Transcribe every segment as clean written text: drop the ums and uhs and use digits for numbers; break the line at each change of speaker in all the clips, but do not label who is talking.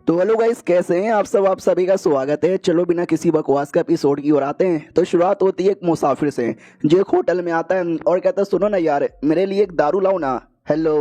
तो hello guys, कैसे हैं आप सब। आप सभी का स्वागत है। चलो बिना किसी बकवास का एपिसोड की ओर आते हैं। तो शुरुआत होती है एक मुसाफिर से जो एक होटल में आता है और कहता है, सुनो ना यार, मेरे लिए एक दारू लाओ ना। हेलो,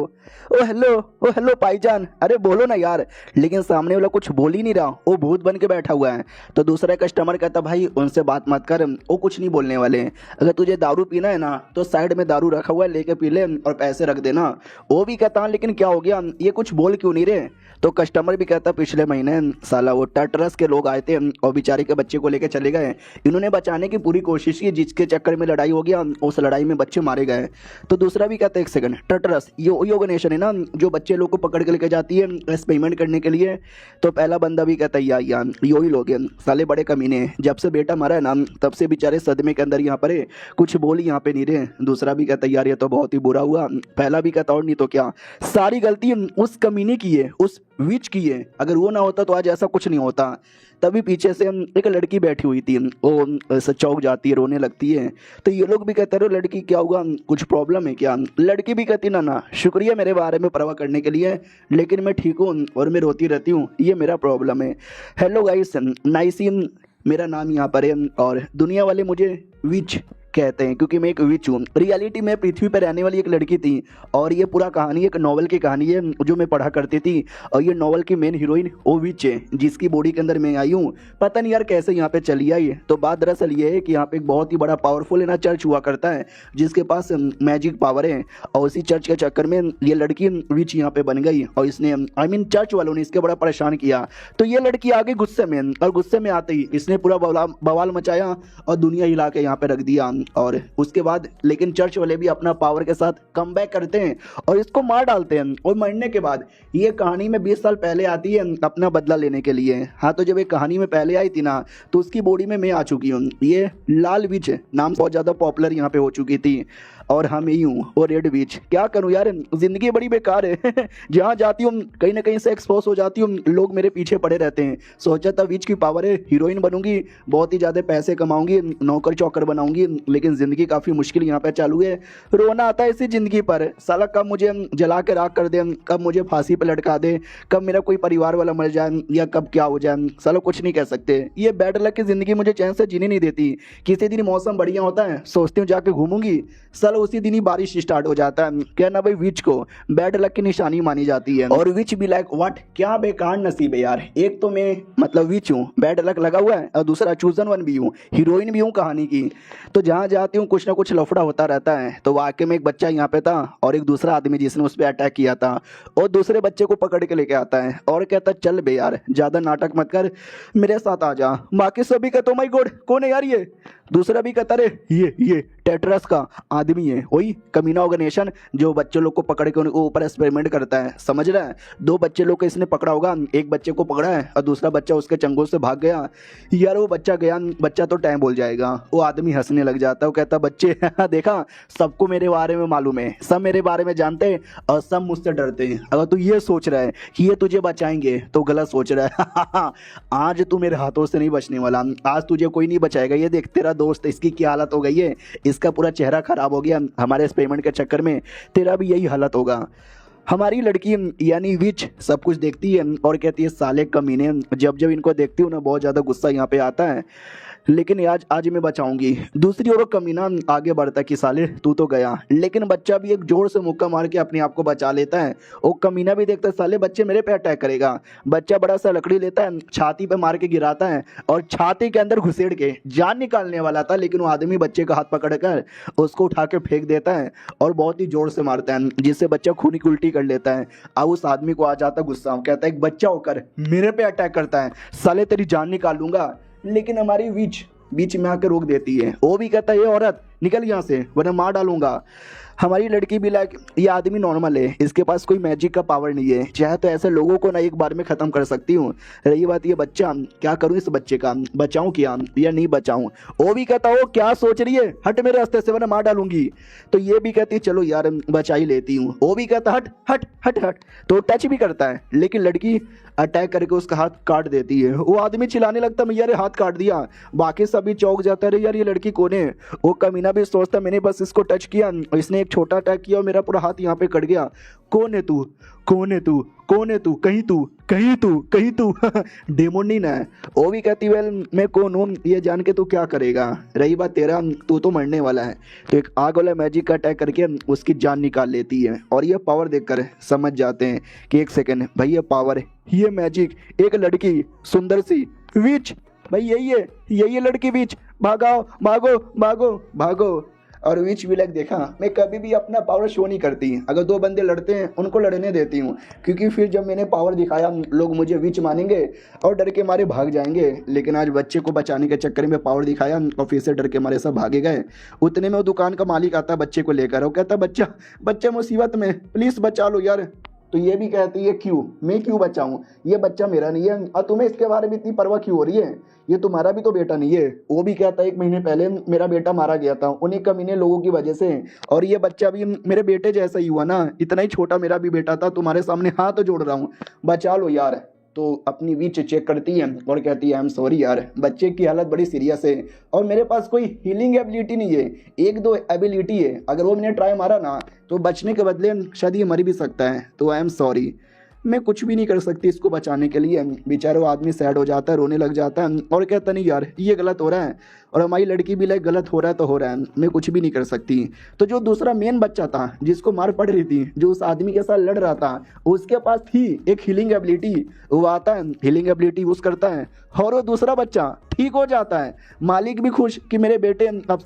ओ हेलो, ओ हेलो भाईजान, अरे बोलो ना यार। लेकिन सामने वाला कुछ बोल ही नहीं रहा, वो भूत बन के बैठा हुआ है। तो दूसरा कस्टमर कहता, भाई उनसे बात मत कर, वो कुछ नहीं बोलने वाले हैं। अगर तुझे दारू पीना है ना तो साइड में दारू रखा हुआ है, लेके पी ले और पैसे रख देना। वो भी कहता, लेकिन क्या हो गया, ये कुछ बोल क्यों नहीं रहे। तो कस्टमर भी कहता, पिछले महीने साला वो टटरस के लोग आए थे और बेचारे के बच्चे को लेकर चले गए। इन्होंने बचाने की पूरी कोशिश की, जिसके चक्कर में लड़ाई हो गया, उस लड़ाई में बच्चे मारे गए। तो दूसरा भी कहता है, एक सेकंड, टटरस ये ऑर्गेनाइजेशन है ना जो बच्चे लोग को पकड़ के लेके जाती है एक्सपेरिमेंट करने के लिए। तो पहला बंदा भी कहता है, यार यो ही लोग हैं, साले बड़े कमीने हैं। जब से बेटा मरा है ना तब से बेचारे सदमे के अंदर यहाँ पर है, कुछ बोल यहाँ पे नहीं रहे। दूसरा भी कहता है, यार ये तो बहुत ही बुरा हुआ। पहला भी कहता, और नहीं तो क्या, सारी गलती उस कमीने की है, उस विच की है। अगर वो ना होता तो आज ऐसा कुछ नहीं होता। तभी पीछे से एक लड़की बैठी हुई थी, वो ऐसे चौंक जाती है, रोने लगती है। तो ये लोग भी कहते रहे, लड़की क्या हुआ, कुछ प्रॉब्लम है क्या। लड़की भी कहती, ना ना, शुक्रिया मेरे बारे में परवाह करने के लिए, लेकिन मैं ठीक हूँ और मैं रोती रहती हूँ, ये मेरा प्रॉब्लम है। हेलो गाइस, नाइसिन मेरा नाम यहाँ पर है और दुनिया वाले मुझे विच कहते हैं क्योंकि मैं एक विच हूँ। रियलिटी में पृथ्वी पर रहने वाली एक लड़की थी और ये पूरा कहानी एक नॉवल की कहानी है जो मैं पढ़ा करती थी। और ये नॉवल की मेन हीरोइन वो विच है जिसकी बॉडी के अंदर मैं आई हूँ। पता नहीं यार कैसे यहाँ पे चली आई। तो बात दरअसल ये है कि यहाँ पे एक बहुत ही बड़ा पावरफुल है ना चर्च हुआ करता है जिसके पास मैजिक पावर है। और उसी चर्च के चक्कर में ये लड़की विच यहाँ पे बन गई और इसने आई मीन चर्च वालों ने इसके बड़ा परेशान किया। तो ये लड़की आ गई गुस्से में और गुस्से में आते ही इसने पूरा बवाल मचाया और दुनिया हिला के यहाँ पे रख दिया। और उसके बाद लेकिन चर्च वाले भी अपना पावर के साथ कम बैक करते हैं और इसको मार डालते हैं। और मरने के बाद ये कहानी में 20 साल पहले आती है अपना बदला लेने के लिए। हाँ, तो जब ये कहानी में पहले आई थी ना तो उसकी बॉडी में मैं आ चुकी हूँ। ये लाल विच नाम बहुत ज़्यादा पॉपुलर यहाँ पे हो चुकी थी और हम ही हूँ वो रेड विच। क्या करूँ यार, जिंदगी बड़ी बेकार है। जहाँ जाती हूँ कहीं ना कहीं से एक्सपोज हो जाती हूँ, लोग मेरे पीछे पड़े रहते हैं। सोचा था विच की पावर है, हीरोइन बनूंगी, बहुत ही ज़्यादा पैसे कमाऊंगी, नौकर चौकर बनाऊंगी, लेकिन ज़िंदगी काफ़ी मुश्किल यहाँ पे चालू है। रोना आता है इसी ज़िंदगी पर। साला कब मुझे जला के राख कर दे, कब मुझे फांसी पे लटका दे, कब मेरा कोई परिवार वाला मर जाए या कब क्या हो जाए, साला कुछ नहीं कह सकते। ये बैड लक की ज़िंदगी मुझे चैन से जीने नहीं देती। किसी दिन मौसम बढ़िया होता है, सोचती हूँ जाके घूमूंगी, साला उसी दिन ही बारिश स्टार्ट हो जाता है। क्या ना भाई, विच को बैड लक की निशानी मानी जाती है। और विच भी लाइक व्हाट, क्या बेकार नसीब है यार। एक तो मैं मतलब विच हूँ, बैड लक लगा हुआ है, और दूसरा चूजन वन भी हूँ, हीरोइन भी हूँ कहानी की। तो जहाँ जाती हूँ कुछ ना कुछ लफड़ा होता रहता है। तो वाकई में एक बच्चा यहाँ पे था और एक दूसरा आदमी जिसने उस पर अटैक किया था, और दूसरे बच्चे को पकड़ के लेके आता है और कहता, चल बे यार, ज्यादा नाटक मत कर, मेरे साथ आ जा। बाकी सभी कहते, ओ माय गॉड, कौन है यार ये। दूसरा भी कहता, रे ये टेट्रस का आदमी है, वही कमीना ऑर्गेनाइजेशन जो बच्चे लोग को पकड़ के उनके ऊपर एक्सपेरिमेंट करता है, समझ रहा है। 2 बच्चे लोग को इसने पकड़ा होगा, एक बच्चे को पकड़ा है और दूसरा बच्चा उसके चंगुल से भाग गया। यार वो बच्चा गया, बच्चा तो टाइम बोल जाएगा। वो आदमी हंसने लग जाता है, वो कहता, बच्चे देखा, सबको मेरे बारे में मालूम है, सब मेरे बारे में जानते हैं और सब मुझसे डरते हैं। अगर तू ये सोच रहा है कि ये तुझे बचाएंगे तो गलत सोच रहा है। आज तू मेरे हाथों से नहीं बचने वाला, आज तुझे कोई नहीं बचाएगा। ये देख तेरा दोस्त, इसकी क्या हालत हो गई है, इसका पूरा चेहरा खराब हो गया हमारे एक्सपेरिमेंट के चक्कर में, तेरा भी यही हालत होगा। हमारी लड़की यानी विच सब कुछ देखती है और कहती है, साले कमीने। जब जब इनको देखती हूँ ना बहुत ज़्यादा गुस्सा यहाँ पे आता है, लेकिन आज मैं बचाऊंगी। दूसरी ओर कमीना आगे बढ़ता कि साले तू तो गया, लेकिन बच्चा भी एक जोर से मुक्का मार के अपने आप को बचा लेता है। वो कमीना भी देखता है, साले बच्चे मेरे पे अटैक करेगा। बच्चा बड़ा सा लकड़ी लेता है, छाती पे मार के गिराता है और छाती के अंदर घुसेड़ के जान निकालने वाला था, लेकिन वो आदमी बच्चे का हाथ पकड़ कर उसको उठा के फेंक देता है और बहुत ही जोर से मारता है, जिससे बच्चा खून की उल्टी कर लेता है। अब उस आदमी को आ जाता गुस्सा, कहता है, एक बच्चा होकर मेरे पे अटैक करता है, साले तेरी जान निकाल लूंगा। लेकिन हमारी विच बीच में आकर रोक देती है। वो भी कहता है, ये औरत निकल यहाँ से वरना मार डालूंगा। हमारी लड़की भी लाइक, ये आदमी नॉर्मल है, इसके पास कोई मैजिक का पावर नहीं है, चाहे तो ऐसे लोगों को ना एक बार में ख़त्म कर सकती हूँ। रही बात ये बच्चा, क्या करूँ इस बच्चे का, बचाऊँ क्या या नहीं बचाऊँ। वो भी कहता, हो क्या सोच रही है, हट मेरे रास्ते से वरना मार डालूंगी। तो ये भी कहती है, चलो यार बचा ही लेती हूँ। वो भी कहता, हट हट हट हट। तो टच भी करता है, लेकिन लड़की अटैक करके उसका हाथ काट देती है। वो आदमी चिल्लाने लगता है, यार हाथ काट दिया। बाकी सभी चौंक जाता है, अरे यार ये लड़की कौन है। वो कमीना भी सोचता मैंने बस इसको टच किया, इसने एक छोटा अटैक किया और मेरा पूरा हाथ यहाँ पे कट गया। कौन है तू, कौन है तू, कौन है तू, कहीं तू, कहीं तू, कहीं तू डेमोनिन है। वो भी कहती वेल मैं कौन हूँ ये जान के तू क्या करेगा, रही बात तेरा तू तो मरने वाला है। तो एक आग वाला मैजिक का अटैक करके उसकी जान निकाल लेती है। और ये पावर देखकर समझ जाते हैं कि एक सेकंड भाई ये पावर है, ये मैजिक, एक लड़की सुंदर सी विच, भाई यही है लड़की विच, भागाओ भागो भागो भागो। और विच भी लाइक देखा मैं कभी भी अपना पावर शो नहीं करती, अगर दो बंदे लड़ते हैं उनको लड़ने देती हूँ, क्योंकि फिर जब मैंने पावर दिखाया लोग मुझे विच मानेंगे और डर के मारे भाग जाएंगे। लेकिन आज बच्चे को बचाने के चक्कर में पावर दिखाया और फिर से डर के मारे सब भागे गए। उतने में वो दुकान का मालिक आता बच्चे को लेकर, वो कहता बच्चा मुसीबत में, प्लीज़ बचा लो यार। तो ये भी कहती है क्यों, मैं क्यों बचाऊं, ये बच्चा मेरा नहीं है और तुम्हें इसके बारे में इतनी परवाह क्यों हो रही है, ये तुम्हारा भी तो बेटा नहीं है। वो भी कहता है 1 महीने पहले मेरा बेटा मारा गया था उन्हीं कमीने लोगों की वजह से, और ये बच्चा भी मेरे बेटे जैसा ही हुआ ना, इतना ही छोटा मेरा भी बेटा था, तुम्हारे सामने हाथ जोड़ रहा हूँ, बचा लो यार। तो अपनी विच चेक करती है और कहती है आई एम सॉरी यार, बच्चे की हालत बड़ी सीरियस है और मेरे पास कोई हीलिंग एबिलिटी नहीं है, 1-2 एबिलिटी है, अगर वो मैंने ट्राई मारा ना तो बचने के बदले शायद ये मर भी सकता है, तो आई एम सॉरी, मैं कुछ भी नहीं कर सकती इसको बचाने के लिए। बेचारा वो आदमी सैड हो जाता है, रोने लग जाता है और कहता नहीं यार ये गलत हो रहा है, और हमारी लड़की भी लाइक गलत हो रहा है तो हो रहा है, मैं कुछ भी नहीं कर सकती। तो जो दूसरा मेन बच्चा था जिसको मार पड़ रही थी, जो उस आदमी के साथ लड़ रहा था, उसके पास थी एक हीलिंग एबिलिटी, वो आता है हीलिंग एबिलिटी यूज़ करता है और वो दूसरा बच्चा ठीक हो जाता है। मालिक भी खुश कि मेरे बेटे अब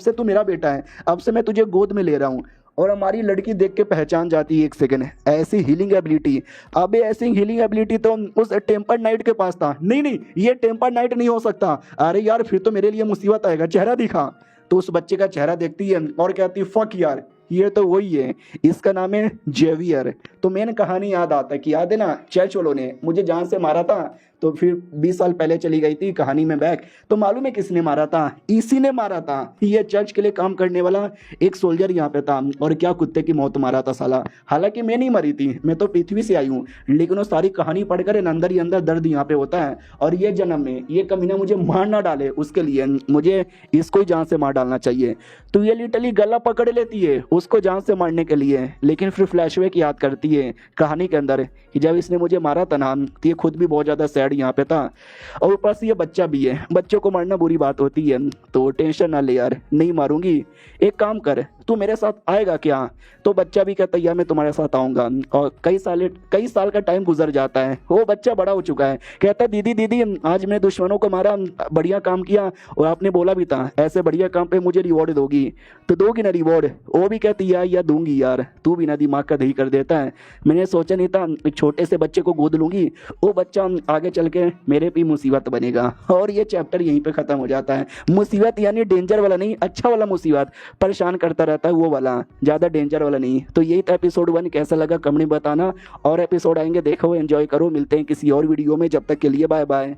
से तू मेरा बेटा है, अब से मैं तुझे गोद में ले रहा हूँ। और हमारी लड़की देख के पहचान जाती है, एक सेकंड ऐसी हीलिंग एबिलिटी, अबे ऐसी हीलिंग एबिलिटी तो उस टेम्पर्ड नाइट के पास था, नहीं ये टेम्पर्ड नाइट नहीं हो सकता, अरे यार फिर तो मेरे लिए मुसीबत आएगा, चेहरा दिखा। तो उस बच्चे का चेहरा देखती है और कहती है फक यार ये तो वही है, इसका नाम है जेवियर। तो मेन कहानी याद आता है कि याद है ना चर्चोलो ने मुझे जान से मारा था, तो फिर 20 साल पहले चली गई थी कहानी में बैक, तो मालूम है किसने मारा था, इसी ने मारा था, ये चर्च के लिए काम करने वाला एक सोल्जर यहाँ पे था, और क्या कुत्ते की मौत मारा था साला। हालांकि मैं नहीं मरी थी, मैं तो पृथ्वी से आई हूँ, लेकिन वो सारी कहानी पढ़कर अंदर ही अंदर दर्द यहाँ पे होता है। और ये जन्म में ये कमीना मुझे मार ना डाले, उसके लिए मुझे इसको ही जान से मार डालना चाहिए। तो ये लिटरली गला पकड़ लेती है उसको जान से मारने के लिए, लेकिन फिर फ्लैशबैक याद करती है कहानी के अंदर कि जब इसने मुझे मारा था ना, तो ये खुद भी बहुत ज़्यादा सैड यहाँ पे था, और ऊपर से ये बच्चा भी है, बच्चों को मारना बुरी बात होती है, तो टेंशन ना ले यार, नहीं मारूंगी, एक काम कर तू मेरे साथ आएगा क्या। तो बच्चा भी कहता है यार मैं तुम्हारे साथ आऊँगा। और कई साल का टाइम गुजर जाता है, वो बच्चा बड़ा हो चुका है, कहता दीदी आज मैंने दुश्मनों को मारा, बढ़िया काम किया, और आपने बोला भी था ऐसे बढ़िया काम पे मुझे रिवॉर्ड दोगी, तो दोगी ना रिवॉर्ड। वो भी कहती यार दूंगी यार, तू भी ना दिमाग का दही कर देता है, मैंने सोचा नहीं था एक छोटे से बच्चे को गोद लूंगी, वो बच्चा आगे चल के मेरे भी मुसीबत बनेगा। और ये चैप्टर यहीं पे खत्म हो जाता है। मुसीबत यानी डेंजर वाला नहीं, अच्छा वाला मुसीबत, परेशान करता रहता है वो वाला, ज़्यादा डेंजर वाला नहीं। तो यही था एपिसोड 1, कैसा लगा कमेंट में बताना, और एपिसोड आएंगे देखो एंजॉय करो, मिलते हैं किसी और वीडियो में, जब तक के लिए बाय बाय।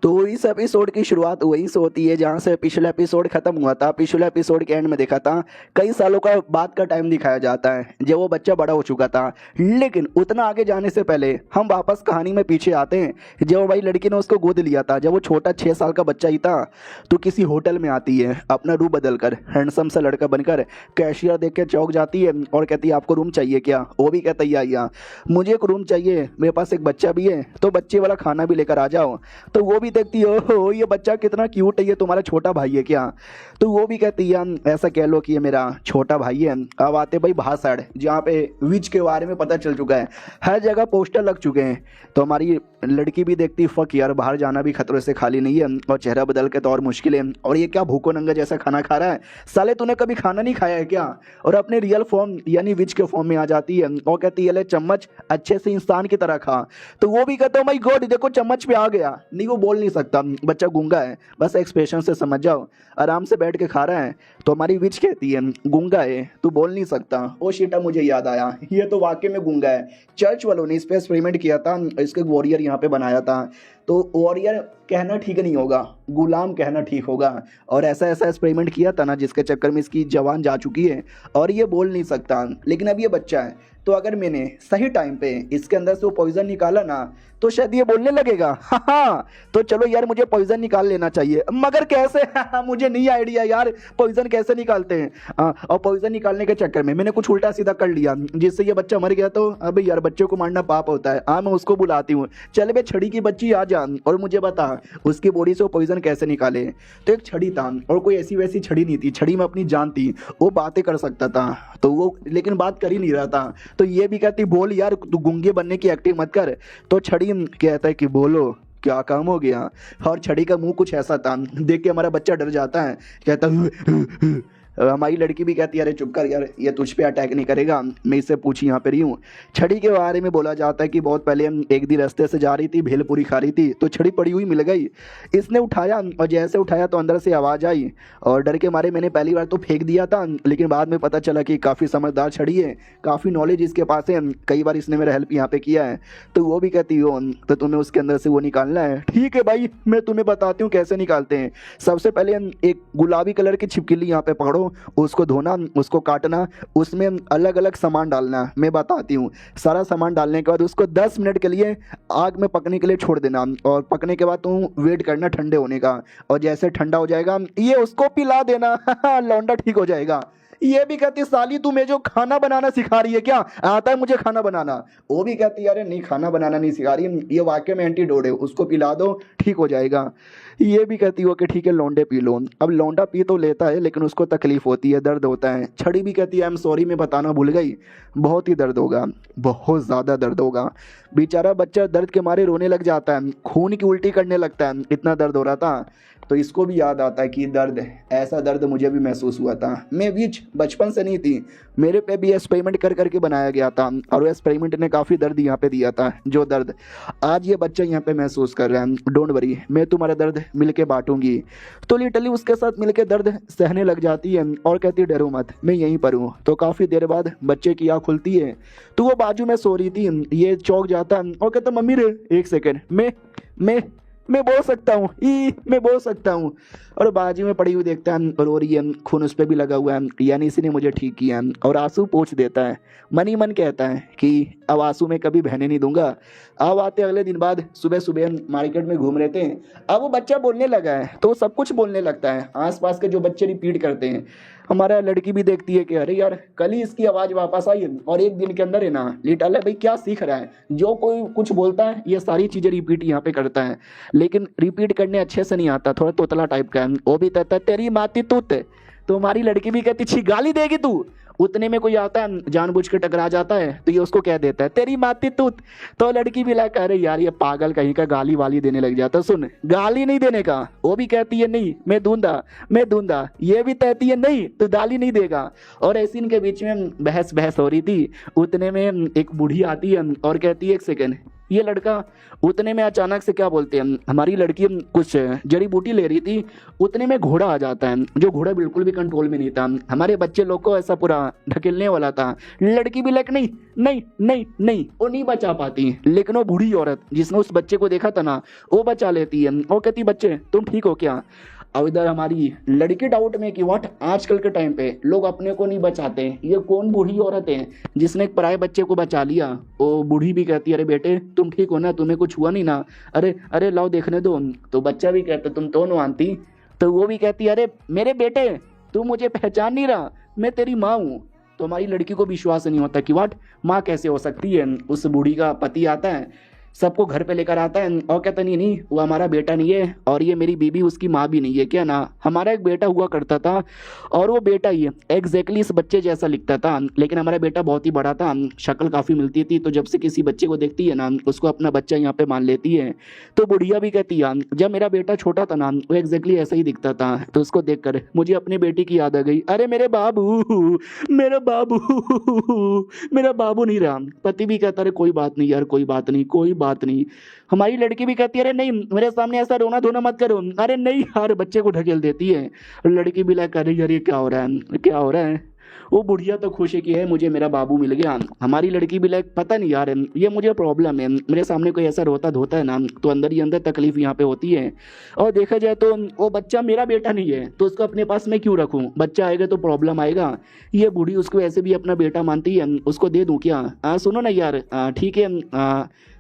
तो इस एपिसोड की शुरुआत वहीं से होती है जहाँ से पिछला एपिसोड खत्म हुआ था। पिछले एपिसोड के एंड में देखा था कई सालों का बाद का टाइम दिखाया जाता है जब वो बच्चा बड़ा हो चुका था, लेकिन उतना आगे जाने से पहले हम वापस कहानी में पीछे आते हैं जब भाई लड़की ने उसको गोद लिया था, जब वो छोटा 6 साल का बच्चा ही था। तो किसी होटल में आती है अपना रूप बदल कर, हैंडसम सा लड़का बनकर, कैशियर देख के चौंक जाती है और कहती है आपको रूम चाहिए क्या। वो भी कहता है या मुझे एक रूम चाहिए, मेरे पास एक बच्चा भी है, तो बच्चे वाला खाना भी लेकर आ जाओ। तो वो भी देखती है ओहो ये बच्चा कितना क्यूट है, ये तुम्हारा छोटा भाई है क्या। तो वो भी कहती है ऐसा कह लो कि ये मेरा छोटा भाई है। अब आते भाई भाषण, जहाँ पे विच के बारे में पता चल चुका है, हर जगह पोस्टर लग चुके हैं। तो हमारी लड़की भी देखती फक यार बाहर जाना भी खतरों से खाली नहीं है, और चेहरा बदल के तो और मुश्किल है, और ये क्या भूखो नंगा जैसा खाना खा रहा है, साले तूने कभी खाना नहीं खाया है क्या। और अपने रियल फॉर्म यानी विच के फॉर्म में आ जाती है और कहती है ले चम्मच अच्छे से इंसान की तरह खा। तो वो भी कहता है माय गॉड देखो चम्मच पे आ गया, नहीं वो बोल नहीं सकता, बच्चा गूंगा है, बस एक्सप्रेशन से समझ जाओ, आराम से बैठ के खा रहा है। तो हमारी विच कहती है गूंगा है तू बोल नहीं सकता। ओ शिटा मुझे याद आया, ये तो वाकई में गूंगा है, चर्च वालों ने इस पे एक्सपेरिमेंट किया था, इसके वॉरियर यहाँ पे बनाया था। तो वॉरियर कहना ठीक नहीं होगा, गुलाम कहना ठीक होगा, और ऐसा एक्सपेरिमेंट किया था ना जिसके चक्कर में इसकी जवान जा चुकी है और ये बोल नहीं सकता। लेकिन अब ये बच्चा है, तो अगर मैंने सही टाइम पे इसके अंदर से वो पॉइजन निकाला ना तो शायद ये बोलने लगेगा। हाँ, तो चलो यार मुझे पॉइजन निकाल लेना चाहिए, मगर कैसे? मुझे नहीं आइडिया यार पॉइजन कैसे निकालते हैं। और पॉइजन निकालने के चक्कर में मैंने कुछ उल्टा सीधा कर लिया जिससे ये बच्चा मर गया। तो अबे यार बच्चों को मारना पाप होता है। हाँ, मैं उसको बुलाती हूँ, चल बे छड़ी की बच्ची आ जा और मुझे बता उसकी बॉडी से वो पॉइजन कैसे निकाले। तो एक छड़ी था और कोई ऐसी वैसी छड़ी नहीं थी, छड़ी में अपनी जान थी, वो बातें कर सकता था तो वो लेकिन बात कर ही नहीं रहा था। तो ये भी कहती बोल यार तू गूंगे बनने की एक्टिंग मत कर। तो छड़ी कहता है कि बोलो क्या काम हो गया। और छड़ी का मुंह कुछ ऐसा था, देख के हमारा बच्चा डर जाता है, कहता हमारी लड़की भी कहती है अरे चुप कर यार, ये तुझ पे अटैक नहीं करेगा, मैं इससे पूछी यहाँ पे रही हूँ। छड़ी के बारे में बोला जाता है कि बहुत पहले एक दिन रास्ते से जा रही थी, भेलपूरी खा रही थी तो छड़ी पड़ी हुई मिल गई। इसने उठाया और जैसे उठाया तो अंदर से आवाज़ आई और डर के मारे मैंने पहली बार तो फेंक दिया था, लेकिन बाद में पता चला कि काफ़ी समझदार छड़ी है, काफ़ी नॉलेज इसके पास है, कई बार इसने मेरा हेल्प यहाँ पे किया है। तो वो भी कहती हो तो तुम्हें उसके अंदर से वो निकालना है। ठीक है भाई, मैं तुम्हें बताती हूँ कैसे निकालते हैं। सबसे पहले एक गुलाबी कलर की छिपकली यहाँ पे पकड़ो, उसको धोना, उसको काटना, उसमें अलग अलग सामान डालना, मैं बताती हूँ। सारा सामान डालने के बाद उसको 10 मिनट के लिए आग में पकने के लिए छोड़ देना और पकने के बाद तुम वेट करना ठंडे होने का, और जैसे ठंडा हो जाएगा ये उसको पिला देना। लौंडा ठीक हो जाएगा। ये भी कहती साली तू मुझे खाना बनाना सिखा रही है क्या? आता है मुझे खाना बनाना। वो भी कहती है अरे नहीं खाना बनाना नहीं सिखा रही, ये वाकई में एंटीडोट है, उसको पिला दो ठीक हो जाएगा। ये भी कहती हो कि ठीक है लौंडे पी लो। अब लौंडा पी तो लेता है लेकिन उसको तकलीफ होती है, दर्द होता है। छड़ी भी कहती है आई एम सॉरी मैं बताना भूल गई, बहुत ही दर्द होगा, बहुत ज़्यादा दर्द होगा। बेचारा बच्चा दर्द के मारे रोने लग जाता है, खून की उल्टी करने लगता है, इतना दर्द हो रहा था। तो इसको भी याद आता है कि दर्द, ऐसा दर्द मुझे भी महसूस हुआ था। मैं बीच बचपन से नहीं थी, मेरे पे भी एक्सपेरिमेंट कर करके बनाया गया था और वो एक्सपेरिमेंट ने काफ़ी दर्द यहाँ पे दिया था, जो दर्द आज ये बच्चा यहाँ पे महसूस कर रहा है। डोंट वरी, मैं तुम्हारा दर्द मिल के बांटूंगी। तो लिटरली उसके साथ मिल के दर्द सहने लग जाती है और कहती है डरो मत मैं यहीं पर हूँ। तो काफ़ी देर बाद बच्चे की आँख खुलती है तो वो बाजू में सो रही थी, ये चौंक जाता है और कहता मम्मी रे एक सेकेंड, मैं बोल सकता हूँ, मैं बोल सकता हूँ। और बाजू में पड़ी हुई देखता है और रो रही है, खून उस पर भी लगा हुआ है, यानी इसी ने मुझे ठीक किया। और आंसू पोंछ देता है, मन ही मन कहता है कि अब आंसू में कभी बहने नहीं दूंगा। अब आते अगले दिन बाद सुबह सुबह मार्केट में घूम रहे थे, अब वो बच्चा बोलने लगा है तो सब कुछ बोलने लगता है। आसपास के जो बच्चे रिपीट करते हैं, हमारा लड़की भी देखती है कि अरे यार कल ही इसकी आवाज़ वापस आई और एक दिन के अंदर है ना लिटल है भाई क्या सीख रहा है, जो कोई कुछ बोलता है ये सारी चीज़ें रिपीट यहाँ पे करता है, लेकिन रिपीट करने अच्छे से नहीं आता, थोड़ा तोतला टाइप का है। वो भी कहता है तेरी माती तूत। तो हमारी लड़की भी कहती छी गाली देगी तू। उतने में कोई आता है जानबूझ के टकरा जाता है तो ये उसको कह देता है तेरी माती तूत। तो लड़की भी लगा अरे यार ये पागल कहीं का गाली वाली देने लग जाता। सुन गाली नहीं देने का। वो भी कहती है नहीं मैं दूंदा। ये भी कहती है नहीं तो गाली नहीं देगा। और ऐसी इनके बीच में बहस हो रही थी। उतने में एक बूढ़ी आती है और कहती है एक सेकेंड, ये लड़का, उतने में अचानक से क्या बोलते हैं हमारी लड़की कुछ जड़ी बूटी ले रही थी, उतने में घोड़ा आ जाता है, जो घोड़ा बिल्कुल भी कंट्रोल में नहीं था, हमारे बच्चे लोग को ऐसा पूरा ढकेलने वाला था। लड़की भी लाइक नहीं वो नहीं बचा पाती, लेकिन वो बूढ़ी औरत जिसने उस बच्चे को देखा था ना वो बचा लेती है। वो कहती बच्चे तुम ठीक हो क्या? अब इधर हमारी लड़की डाउट में कि व्हाट आजकल के टाइम पे लोग अपने को नहीं बचाते, ये कौन बूढ़ी औरत है जिसने एक पराये बच्चे को बचा लिया। वो बूढ़ी भी कहती है अरे बेटे तुम ठीक हो ना, तुम्हें कुछ हुआ नहीं ना? अरे लाओ देखने दो। तो बच्चा भी कहता तुम तो नो आंटी। तो वो भी कहती है अरे मेरे बेटे तू मुझे पहचान नहीं रहा, मैं तेरी माँ हूँ। तो हमारी लड़की को विश्वास नहीं होता कि व्हाट माँ कैसे हो सकती है। उस बूढ़ी का पति आता है, सबको घर पे लेकर आता है और कहता नहीं वो हमारा बेटा नहीं है और ये मेरी बीबी उसकी माँ भी नहीं है, क्या ना हमारा एक बेटा हुआ करता था और वो बेटा ही एग्जैक्टली इस बच्चे जैसा लिखता था, लेकिन हमारा बेटा बहुत ही बड़ा था, शक्ल काफ़ी मिलती थी, तो जब से किसी बच्चे को देखती है ना उसको अपना बच्चा यहाँ पे मान लेती है। तो बुढ़िया भी कहती है जब मेरा बेटा छोटा था ना वो एग्जैक्टली ऐसा ही दिखता था, तो उसको देख कर मुझे अपनी बेटी की याद आ गई। अरे मेरे बाबू मेरा बाबू नहीं रहा। पति भी कहता अरे कोई बात नहीं यार, कोई बात नहीं। हमारी लड़की भी कहती है अरे नहीं मेरे सामने ऐसा रोना धोना मत करो। अरे नहीं यार, बच्चे को ढकेल देती है। लड़की भी लाइक अरे यार ये क्या हो रहा है। वो बुढ़िया तो खुश है कि है मुझे मेरा बाबू मिल गया। हमारी लड़की भी लाइक पता नहीं यार ये मुझे प्रॉब्लम है, मेरे सामने कोई ऐसा रोता धोता है ना तो अंदर ही अंदर तकलीफ यहाँ पे होती है। और देखा जाए तो वो बच्चा मेरा बेटा नहीं है तो उसको अपने पास मैं क्यों रखूँ, बच्चा आएगा तो प्रॉब्लम आएगा। ये बूढ़ी उसको ऐसे भी अपना बेटा मानती है, उसको दे दूँ क्या? सुनो ना यार, ठीक है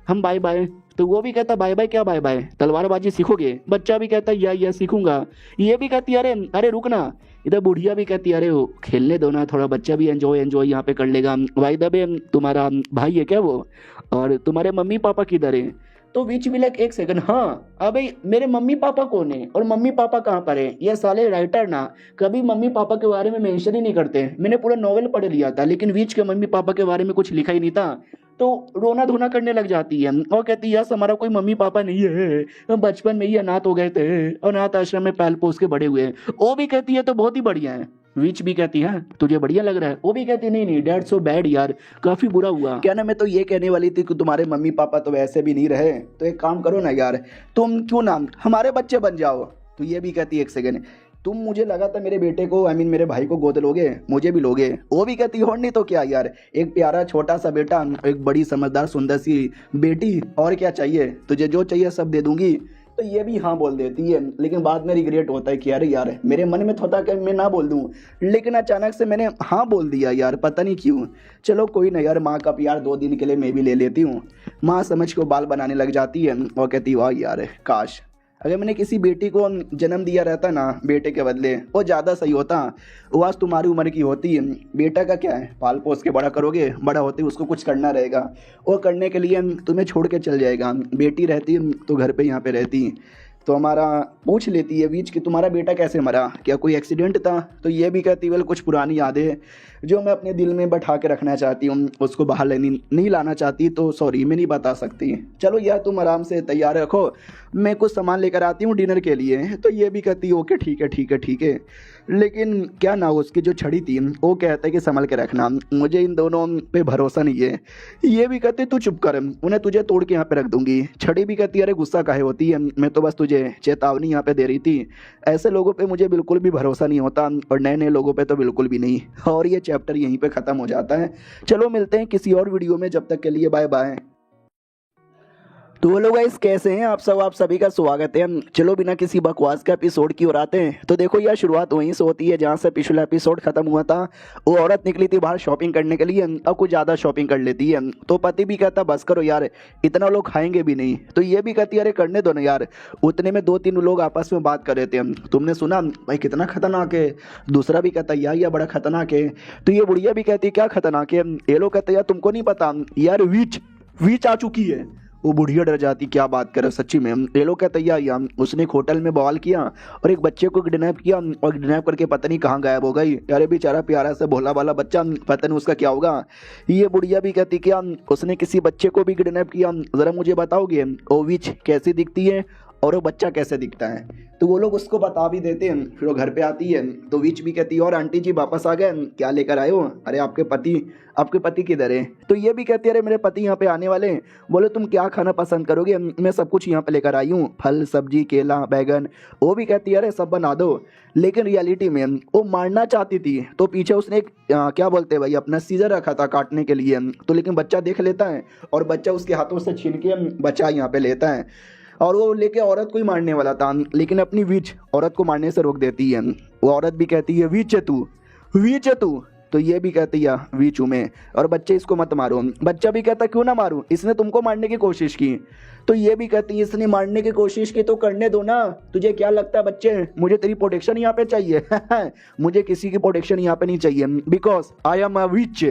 हम बाय बाय। तो वो भी कहता बाय बाय क्या बाय बाय, तलवारबाजी सीखोगे? बच्चा भी कहता या सीखूंगा। ये भी कहती अरे अरे रुक ना। इधर बुढ़िया भी कहती अरे वो खेलने दो ना थोड़ा, बच्चा भी एंजॉय एंजॉय यहाँ पे कर लेगा। भाई दबे तुम्हारा भाई है क्या वो, और तुम्हारे मम्मी पापा किधर है? तो बीच में लाइक एक सेकंड, हाँ अबे मेरे मम्मी पापा कौन है और मम्मी पापा कहाँ पर है? ये साले राइटर ना कभी मम्मी पापा के बारे में मेंशन ही नहीं करते। मैंने पूरा नॉवेल पढ़ लिया था लेकिन बीच के मम्मी पापा के बारे में कुछ लिखा ही नहीं था। तो रोना धोना करने लग जाती है और कहती है यस हमारा कोई मम्मी पापा नहीं है, हम बचपन में ही अनाथ हो गए थे और अनाथ आश्रम में पाल पोस के बड़े हुए। वो भी कहती है तो बहुत ही बढ़िया है। विच भी कहती है तुझे बढ़िया लग रहा है? वो भी कहती नहीं नहीं डैड सो बैड यार, काफी बुरा हुआ। क्या ना मैं तो ये कहने वाली थी कि तुम्हारे मम्मी पापा तो वैसे भी नहीं रहे, तो एक काम करो ना यार तुम क्यों ना हमारे बच्चे बन जाओ। तो ये भी कहती है एक सेकंड, तुम मुझे लगा था मेरे बेटे को मेरे भाई को गोद लोगे, मुझे भी लोगे। वो भी कहती और नहीं तो क्या यार, एक प्यारा छोटा सा बेटा, एक बड़ी समझदार सुंदर सी बेटी, और क्या चाहिए? तुझे जो चाहिए सब दे दूंगी। तो ये भी हाँ बोल देती है लेकिन बाद में रिग्रेट होता है कि अरे यार मेरे मन में था कि मैं ना बोल दूं लेकिन अचानक से मैंने हाँ बोल दिया यार, पता नहीं क्यों। चलो कोई ना यार, माँ का प्यार 2 दिन के लिए मैं भी ले लेती हूँ। माँ समझ को बाल बनाने लग जाती है और कहती वाह यार काश अगर मैंने किसी बेटी को जन्म दिया रहता ना बेटे के बदले, वो ज़्यादा सही होता। वो आज तुम्हारी उम्र की होती है, बेटा का क्या है, पाल पोस के बड़ा करोगे, बड़ा होते उसको कुछ करना रहेगा, वो करने के लिए तुम्हें छोड़ के चल जाएगा। बेटी रहती तो घर पे यहाँ पे रहती। तो हमारा पूछ लेती है बीच कि तुम्हारा बेटा कैसे मरा, क्या कोई एक्सीडेंट था? तो ये भी कहती वेल कुछ पुरानी यादें जो मैं अपने दिल में बैठा के रखना चाहती हूँ, उसको बाहर नहीं लाना चाहती, तो सॉरी मैं नहीं बता सकती। चलो यार तुम आराम से तैयार रखो, मैं कुछ सामान लेकर आती हूँ डिनर के लिए। तो ये भी कहती ओके ठीक है ठीक है ठीक है। लेकिन क्या ना उसकी जो छड़ी थी वो कहता है कि संभल के रखना, मुझे इन दोनों पे भरोसा नहीं है। ये भी कहते तू चुप कर, उन्हें तुझे तोड़ के यहाँ पे रख दूंगी। छड़ी भी कहती अरे गुस्सा काहे होती है, मैं तो बस तुझे चेतावनी यहाँ पे दे रही थी। ऐसे लोगों पे मुझे बिल्कुल भी भरोसा नहीं होता और नए नए लोगों पे तो बिल्कुल भी नहीं। और ये चैप्टर यहीं पे ख़त्म हो जाता है। चलो मिलते हैं किसी और वीडियो में, जब तक के लिए बाय बाय। तो हेलो गाइस कैसे हैं आप सब, आप सभी का स्वागत है। चलो बिना किसी बकवास के एपिसोड की ओर आते हैं। तो देखो यार शुरुआत वहीं से होती है जहाँ से पिछला एपिसोड खत्म हुआ था। वो औरत निकली थी बाहर शॉपिंग करने के लिए, अब कुछ ज़्यादा शॉपिंग कर लेती है। तो पति भी कहता बस करो यार, इतना लोग खाएंगे भी नहीं। तो ये भी कहती अरे करने दो ना यार। उतने में 2-3 लोग आपस में बात कर रहे थे, तुमने सुना भाई कितना खतरनाक है? दूसरा भी कहता या बड़ा खतरनाक है। तो ये बुढ़िया भी कहती क्या खतरनाक है? ये लोग कहते यार तुमको नहीं पता यार, वीच आ चुकी है। वो बुढ़िया डर जाती क्या बात करे सच्ची में। ये लोग कहते या उसने एक होटल में बवाल किया और एक बच्चे को किडनैप किया और किडनैप करके पता नहीं कहाँ गायब हो गई। यार बेचारा प्यारा सा भोला वाला बच्चा, पता नहीं उसका क्या होगा। ये बुढ़िया भी कहती क्या उसने किसी बच्चे को भी किडनैप किया, ज़रा मुझे बताओगे वो विच कैसी दिखती है और वो बच्चा कैसे दिखता है? तो वो लोग उसको बता भी देते हैं। फिर वो घर पे आती है तो विच भी कहती है और आंटी जी वापस आ गए, क्या लेकर आए हो? अरे आपके पति किधर है? तो ये भी कहती है अरे मेरे पति यहाँ पे आने वाले हैं। बोले तुम क्या खाना पसंद करोगे? मैं सब कुछ यहाँ पे लेकर आई हूँ, फल सब्जी केला बैगन। वो भी कहती है अरे सब बना दो। लेकिन रियलिटी में वो मारना चाहती थी तो पीछे उसने एक क्या बोलते हैं भाई अपना सीजर रखा था काटने के लिए। तो लेकिन बच्चा देख लेता है और बच्चा उसके हाथों से छीन के बच्चा यहाँ पे लेता है और वो लेके औरत को ही मारने वाला था, लेकिन अपनी विच औरत को मारने से रोक देती है। वो औरत भी कहती है विच है तू। तो ये भी कहती है विच हूँ मैं, और बच्चे इसको मत मारो। बच्चा भी कहता क्यों ना मारूं, इसने तुमको मारने की कोशिश की। तो ये भी कहती है इसने मारने की कोशिश की तो करने दो ना, तुझे क्या लगता है बच्चे मुझे तेरी प्रोटेक्शन यहाँ पे चाहिए? मुझे किसी की प्रोटेक्शन यहाँ पे नहीं चाहिए, बिकॉज आई एम अ विच।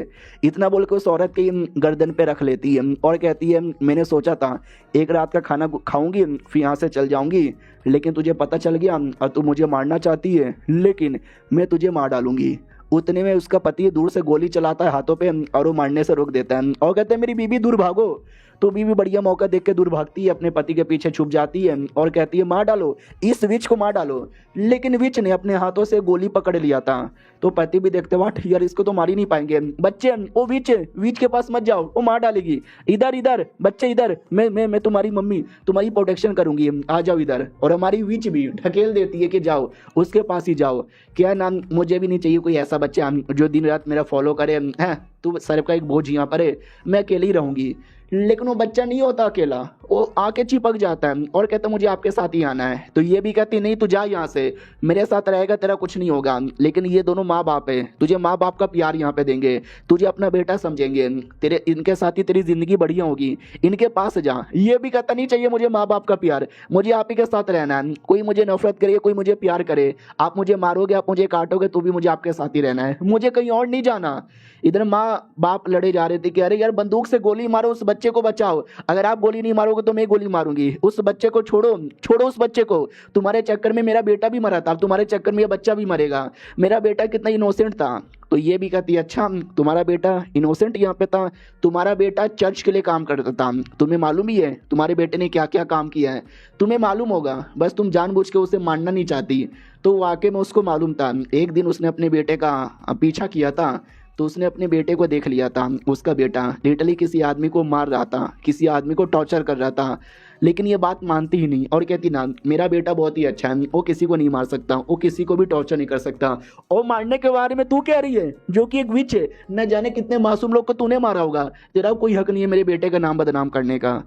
इतना बोल के उस औरत के गर्दन पे रख लेती है और कहती है मैंने सोचा था एक रात का खाना खाऊंगी फिर यहाँ से चल जाऊंगी, लेकिन तुझे पता चल गया और तू मुझे मारना चाहती है, लेकिन मैं तुझे मार डालूंगी। उतने में उसका पति दूर से गोली चलाता है हाथों पे और वो मारने से रोक देता है और कहते हैं मेरी बीबी दूर भागो। तो बीवी बढ़िया मौका देख के दूर भागती है, अपने पति के पीछे छुप जाती है और कहती है मार डालो, इस विच को मार डालो। लेकिन विच ने अपने हाथों से गोली पकड़ लिया था। तो पति भी देखते वाट यार इसको तो मार ही नहीं पाएंगे, बच्चे ओ विच विच के पास मत जाओ, वो मार डालेगी, इधर इधर बच्चे इधर, मैं तुम्हारी मम्मी तुम्हारी प्रोटेक्शन करूंगी, आ जाओ इधर। और हमारी विच भी ढकेल देती है कि जाओ उसके पास ही जाओ, क्या नाम, मुझे भी नहीं चाहिए कोई ऐसा बच्चा जो दिन रात मेरा फॉलो करे, है तू सर का एक बोझ यहाँ पर है, मैं अकेली रहूंगी। लेकिन वो बच्चा नहीं होता अकेला, वो आके चिपक जाता है और कहता मुझे आपके साथ ही आना है। तो ये भी कहती नहीं तू जा यहाँ से, मेरे साथ रहेगा तेरा कुछ नहीं होगा। लेकिन ये दोनों माँ बाप है, तुझे माँ बाप का प्यार यहाँ पे देंगे, तुझे अपना बेटा समझेंगे, तेरे इनके साथ ही तेरी जिंदगी बढ़िया होगी, इनके पास जा। ये भी कहता नहीं चाहिए मुझे माँ बाप का प्यार, मुझे आप ही के साथ रहना है, कोई मुझे नफरत करे कोई मुझे प्यार करे, आप मुझे मारोगे आप मुझे काटोगे तो भी मुझे आपके साथ ही रहना है, मुझे कहीं और नहीं जाना। इधर माँ बाप लड़े जा रहे थे कि अरे यार बंदूक से गोली मारो उस बच्चे को बचाओ, अगर आप गोली नहीं मारोगे तो मैं गोली मारूंगी, उस बच्चे को छोड़ो छोड़ो उस बच्चे को, तुम्हारे चक्कर में मेरा बेटा भी मरा था, अब तुम्हारे चक्कर में ये बच्चा भी मरेगा, मेरा बेटा कितना इनोसेंट था। तो ये भी कहती है अच्छा तुम्हारा बेटा इनोसेंट यहाँ पे था, तुम्हारा बेटा चर्च के लिए काम करता था, तुम्हें मालूम ही है तुम्हारे बेटे ने क्या क्या काम किया है, तुम्हें मालूम होगा, बस तुम जानबूझ के उसे मानना नहीं चाहती। तो वाकई में उसको मालूम था, एक दिन उसने अपने बेटे का पीछा किया था, तो उसने अपने बेटे को देख लिया था, उसका बेटा लिटरली किसी आदमी को मार रहा था, किसी आदमी को टॉर्चर कर रहा था। लेकिन ये बात मानती ही नहीं और कहती ना मेरा बेटा बहुत ही अच्छा है, वो किसी को नहीं मार सकता, वो किसी को भी टॉर्चर नहीं कर सकता। और मारने के बारे में तू कह रही है जो कि एक विच है, न जाने कितने मासूम लोग को तूने मारा होगा, तेरा कोई हक नहीं है मेरे बेटे का नाम बदनाम करने का।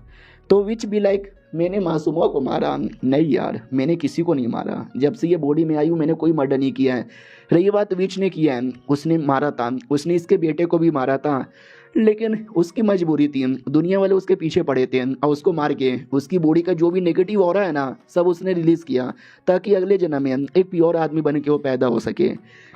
तो विच भी लाइक मैंने मासूमों को मारा नहीं यार, मैंने किसी को नहीं मारा, जब से ये बॉडी में आई हूँ मैंने कोई मर्डर नहीं किया है। रही बात विच ने किया है, उसने मारा था, उसने इसके बेटे को भी मारा था, लेकिन उसकी मजबूरी थी, दुनिया वाले उसके पीछे पड़े थे और उसको मार के उसकी बॉडी का जो भी नेगेटिव ऑरा है ना सब उसने रिलीज किया ताकि अगले जन्म में एक प्योर आदमी बन के वो पैदा हो सके।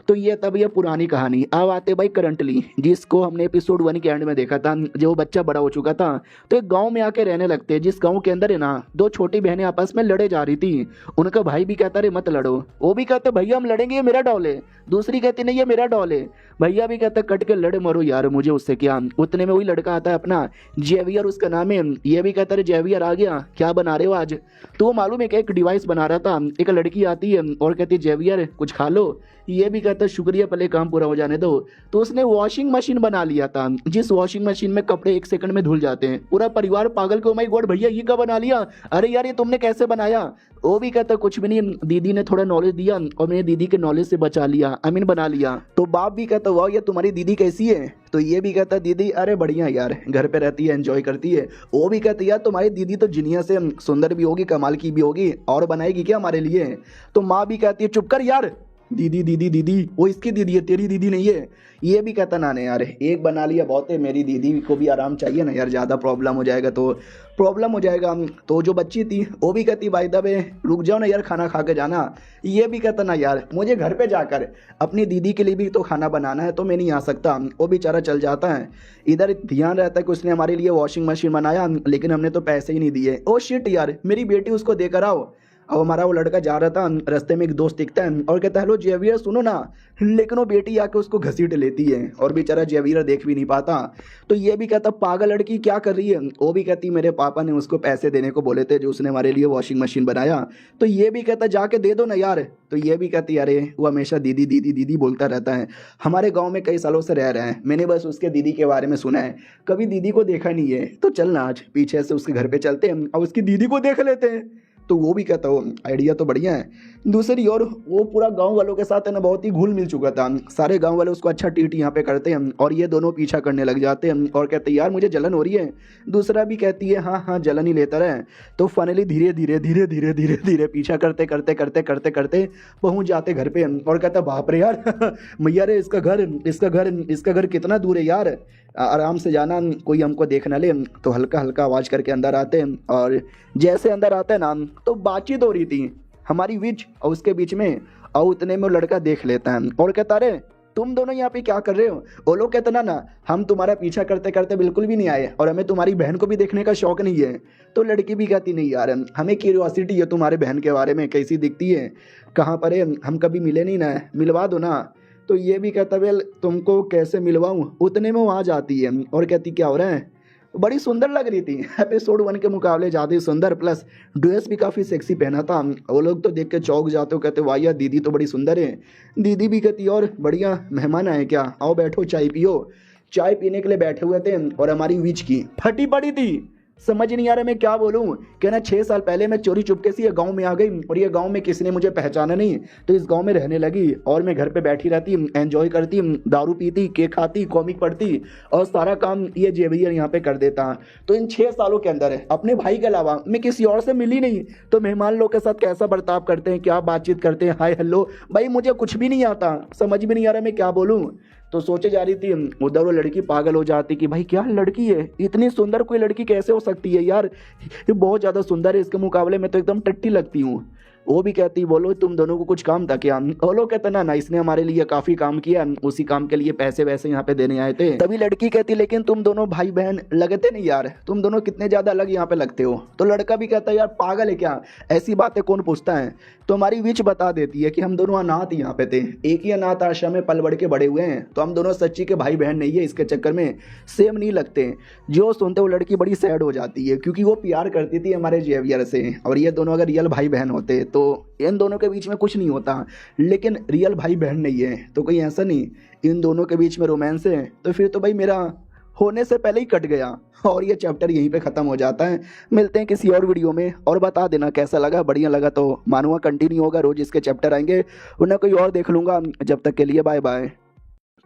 तो ये तब ये पुरानी कहानी। अब आते भाई करंटली, जिसको हमने एपिसोड 1 के एंड में देखा था, जो वो बच्चा बड़ा हो चुका था तो एक गांव में आके रहने लगते, जिस गांव के अंदर है ना दो छोटी बहनें आपस में लड़े जा रही थी। उनका भाई भी कहता रे मत लड़ो, वो भी कहते भैया हम लड़ेंगे ये मेरा डॉल है, दूसरी कहती नहीं ये मेरा डॉल है, भैया भी कहता कट के लड़े मरो यार मुझे उससे क्या। उतने में वही लड़का आता है अपना जेवियर उसका नाम है, ये भी कहता रे जेवियर आ गया क्या बना रहे हो आज। तो वो मालूम है कि एक डिवाइस बना रहा था, एक लड़की आती है और कहती जेवियर कुछ खा लो, ये भी कहता शुक्रिया पहले काम पूरा हो जाने दो। तो उसने वॉशिंग मशीन बना लिया था, जिस वॉशिंग मशीन में कपड़े 1 सेकंड में धुल जाते हैं। पूरा परिवार पागल को माय गॉड भैया ये कब बना लिया, अरे यार ये तुमने कैसे बनाया। वो भी कहता कुछ भी नहीं, दीदी ने थोड़ा नॉलेज दिया और मैंने दीदी के नॉलेज से बचा लिया, आई मीन बना लिया। तो बाप भी कहता वाह ये तुम्हारी दीदी कैसी है। तो ये भी कहता दीदी अरे बढ़िया यार, घर पे रहती है एंजॉय करती है। वो भी कहती यार तुम्हारी दीदी तो जिनिया से सुंदर भी होगी कमाल की भी होगी, और बनाएगी क्या हमारे लिए। तो माँ भी कहती है चुप कर यार, दीदी दीदी दीदी वो इसकी दीदी है तेरी दीदी नहीं है। ये भी कहता ना नहीं यार एक बना लिया बहुत है, मेरी दीदी को भी आराम चाहिए ना यार, ज़्यादा प्रॉब्लम हो जाएगा तो प्रॉब्लम हो जाएगा। तो जो बच्ची थी वो भी कहती भाई दबे रुक जाओ ना यार खाना खा के जाना। ये भी कहता ना यार मुझे घर पे जाकर अपनी दीदी के लिए भी तो खाना बनाना है तो मैं नहीं आ सकता। वो बेचारा चल जाता है। इधर ध्यान रहता है कि उसने हमारे लिए वॉशिंग मशीन बनाया लेकिन हमने तो पैसे ही नहीं दिए। ओ शिट यार मेरी बेटी उसको देकर आओ। अब हमारा वो लड़का जा रहा था, रास्ते में एक दोस्त दिखता है और कहता है हेलो जेवियर सुनो ना, लेकिन वो बेटी आके उसको घसीट लेती है और बेचारा जेवियर देख भी नहीं पाता। तो ये भी कहता पागल लड़की क्या कर रही है। वो भी कहती मेरे पापा ने उसको पैसे देने को बोले थे जो उसने हमारे लिए वॉशिंग मशीन बनाया। तो ये भी कहता जाके दे दो ना यार। तो ये भी कहती अरे वो हमेशा दीदी दीदी दीदी बोलता रहता है, हमारे गाँव में कई सालों से रह रहे हैं, मैंने बस उसके दीदी के बारे में सुना है, कभी दीदी को देखा नहीं है। तो चल ना आज पीछे से उसके घर पे चलते हैं और उसकी दीदी को देख लेते हैं। तो वो भी कहता हो आइडिया तो बढ़िया है। दूसरी ओर वो पूरा गांव वालों के साथ है ना बहुत ही घुल मिल चुका था, सारे गांव वाले उसको अच्छा ट्रीट यहाँ पे करते हैं और ये दोनों पीछा करने लग जाते हैं और कहते हैं यार मुझे जलन हो रही है। दूसरा भी कहती है हाँ हाँ जलन ही लेता रहे। तो फाइनली धीरे धीरे धीरे धीरे धीरे धीरे पीछा करते करते करते करते करते पहुँच जाते घर पे और कहता बाप रे यार मैया रे इसका घर कितना दूर है यार, आराम से जाना कोई हमको देख ना ले। तो हल्का हल्का आवाज़ करके अंदर आते हैं और जैसे अंदर आते हैं ना तो बातचीत हो रही थी हमारी विच और उसके बीच में। और उतने में वो लड़का देख लेता है और कहता अरे तुम दोनों यहाँ पे क्या कर रहे हो। वो लोग कहते ना हम तुम्हारा पीछा करते करते बिल्कुल भी नहीं आए और हमें तुम्हारी बहन को भी देखने का शौक नहीं है। तो लड़की भी कहती नहीं यार हमें क्यूरियोसिटी है तुम्हारे बहन के बारे में, कैसी दिखती है, कहाँ पर है, हम कभी मिले नहीं ना, मिलवा दो ना। तो ये भी कहता वेल तुमको कैसे मिलवाऊँ। उतने में वहाँ जाती है और कहती क्या हो रहा है। बड़ी सुंदर लग रही थी, एपिसोड 1 के मुकाबले ज़्यादा ही सुंदर, प्लस ड्रेस भी काफ़ी सेक्सी पहना था। वो लोग तो देख के चौंक जाते हो, कहते वाह यार दीदी तो बड़ी सुंदर है। दीदी भी कहती और बढ़िया मेहमान आए क्या, आओ बैठो चाय पियो। चाय पीने के लिए बैठे हुए थे और हमारी विच की फटी पड़ी थी। समझ नहीं आ रहा मैं क्या बोलूं। कहना 6 साल पहले मैं चोरी चुपके से ये गांव में आ गई और ये गांव में किसी ने मुझे पहचाना नहीं, तो इस गांव में रहने लगी और मैं घर पे बैठी रहती, एंजॉय करती, दारू पीती, केक खाती, कॉमिक पढ़ती और सारा काम ये जेवियर यहाँ पे कर देता। तो इन 6 सालों के अंदर अपने भाई के अलावा मैं किसी और से मिली नहीं। तो मेहमान लोग के साथ कैसा बर्ताव करते हैं, क्या बातचीत करते हैं, हाय हेलो, भाई मुझे कुछ भी नहीं आता। समझ में नहीं आ रहा मैं क्या बोलूँ। तो सोचे जा रही थी, उधर वो लड़की पागल हो जाती कि भाई क्या लड़की है, इतनी सुंदर कोई लड़की कैसे हो सकती है यार, ये बहुत ज़्यादा सुंदर है, इसके मुकाबले में तो एकदम टट्टी लगती हूँ। वो भी कहती बोलो तुम दोनों को कुछ काम था क्या। वो लोग कहते ना इसने हमारे लिए काफ़ी काम किया, उसी काम के लिए पैसे वैसे यहाँ पे देने आए थे। तभी लड़की कहती लेकिन तुम दोनों भाई बहन लगते नहीं यार, तुम दोनों कितने ज़्यादा अलग यहाँ पे लगते हो। तो लड़का भी कहता है यार पागल है क्या, ऐसी बातें कौन पूछता है। तो हमारी विच बता देती है कि हम दोनों अनाथ यहाँ पे थे, एक ही अनाथ आश्रम में पल बढ़ के बड़े हुए हैं, तो हम दोनों सच्ची के भाई बहन नहीं है, इसके चक्कर में सेम नहीं लगते। जो सुनते वो लड़की बड़ी सैड हो जाती है, क्योंकि वो प्यार करती थी हमारे जेवियर से, और ये दोनों अगर रियल भाई बहन होते तो इन दोनों के बीच में कुछ नहीं होता। लेकिन रियल भाई बहन नहीं है तो कोई ऐसा नहीं, इन दोनों के बीच में रोमांस है, तो फिर तो भाई मेरा होने से पहले ही कट गया और ये चैप्टर यहीं पे ख़त्म हो जाता है। मिलते हैं किसी और वीडियो में, और बता देना कैसा लगा। बढ़िया लगा तो मानूंगा कंटिन्यू होगा, रोज इसके चैप्टर आएंगे, वरना कोई और देख लूँगा। जब तक के लिए बाय बाय।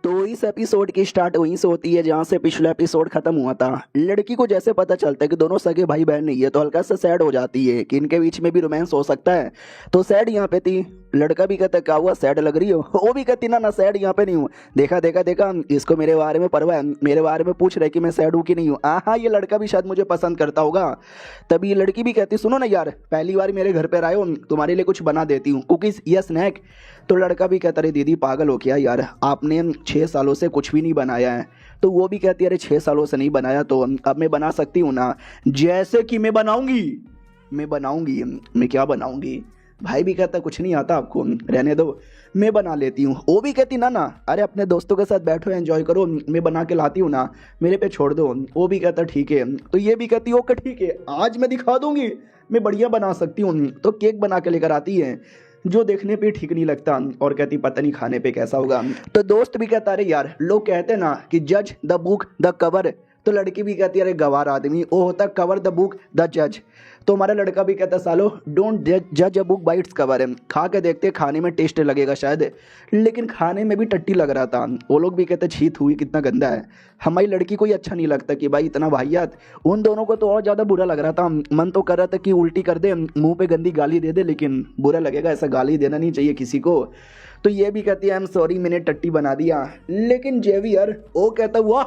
तो इस एपिसोड की स्टार्ट वहीं से होती है जहाँ से पिछला एपिसोड खत्म हुआ था। लड़की को जैसे पता चलता है कि दोनों सगे भाई बहन नहीं है, तो हल्का सा सैड हो जाती है कि इनके बीच में भी रोमांस हो सकता है। तो सैड यहाँ पे थी। लड़का भी कहता क्या हुआ सैड लग रही हो, वो भी कहती ना सैड यहाँ पे नहीं हूँ, देखा देखा देखा इसको मेरे बारे में परवाह है, मेरे बारे में पूछ रहे कि मैं सैड हूँ कि नहीं हूँ। हाँ ये लड़का भी शायद मुझे पसंद करता होगा। तभी लड़की भी कहती सुनो ना यार, पहली बार मेरे घर पे आए हो, तुम्हारे लिए कुछ बना देती हूँ, कुकीज़ या स्नैक। तो लड़का भी कहता अरे दीदी पागल हो क्या यार, आपने 6 सालों से कुछ भी नहीं बनाया है। तो वो भी कहती है अरे 6 सालों से नहीं बनाया तो अब मैं बना सकती हूँ ना। जैसे कि मैं बनाऊंगी, मैं क्या बनाऊंगी। भाई भी कहता कुछ नहीं आता आपको, रहने दो मैं बना लेती हूँ। वो भी कहती ना अरे अपने दोस्तों के साथ बैठो एंजॉय करो, मैं बना के लाती हूँ ना, मेरे पे छोड़ दो। वो भी कहता ठीक है। तो ये भी कहती ओके ठीक है, आज मैं दिखा दूंगी मैं बढ़िया बना सकती हूँ। तो केक बना के लेकर आती है जो देखने पे ठीक नहीं लगता, और कहती पता नहीं खाने पे कैसा होगा। तो दोस्त भी कहता अरे यार लोग कहते ना कि जज द बुक द कवर। तो लड़की भी कहती है अरे गवार आदमी, वो होता कवर द बुक द जज। तो हमारा लड़का भी कहता सालो डोंट जज a book by its cover है, खा के देखते खाने में टेस्ट लगेगा शायद, लेकिन खाने में भी टट्टी लग रहा था। वो लोग भी कहते छीत हुई कितना गंदा है। हमारी लड़की को ही अच्छा नहीं लगता कि भाई इतना वाहियात। उन दोनों को तो और ज़्यादा बुरा लग रहा था, मन तो कर रहा था कि उल्टी कर दे, मुंह पे गंदी गाली दे दे, लेकिन बुरा लगेगा, ऐसा गाली देना नहीं चाहिए किसी को। तो ये भी कहती है आई एम सॉरी मैंने टट्टी बना दिया। लेकिन जेवियर वो कहता वाह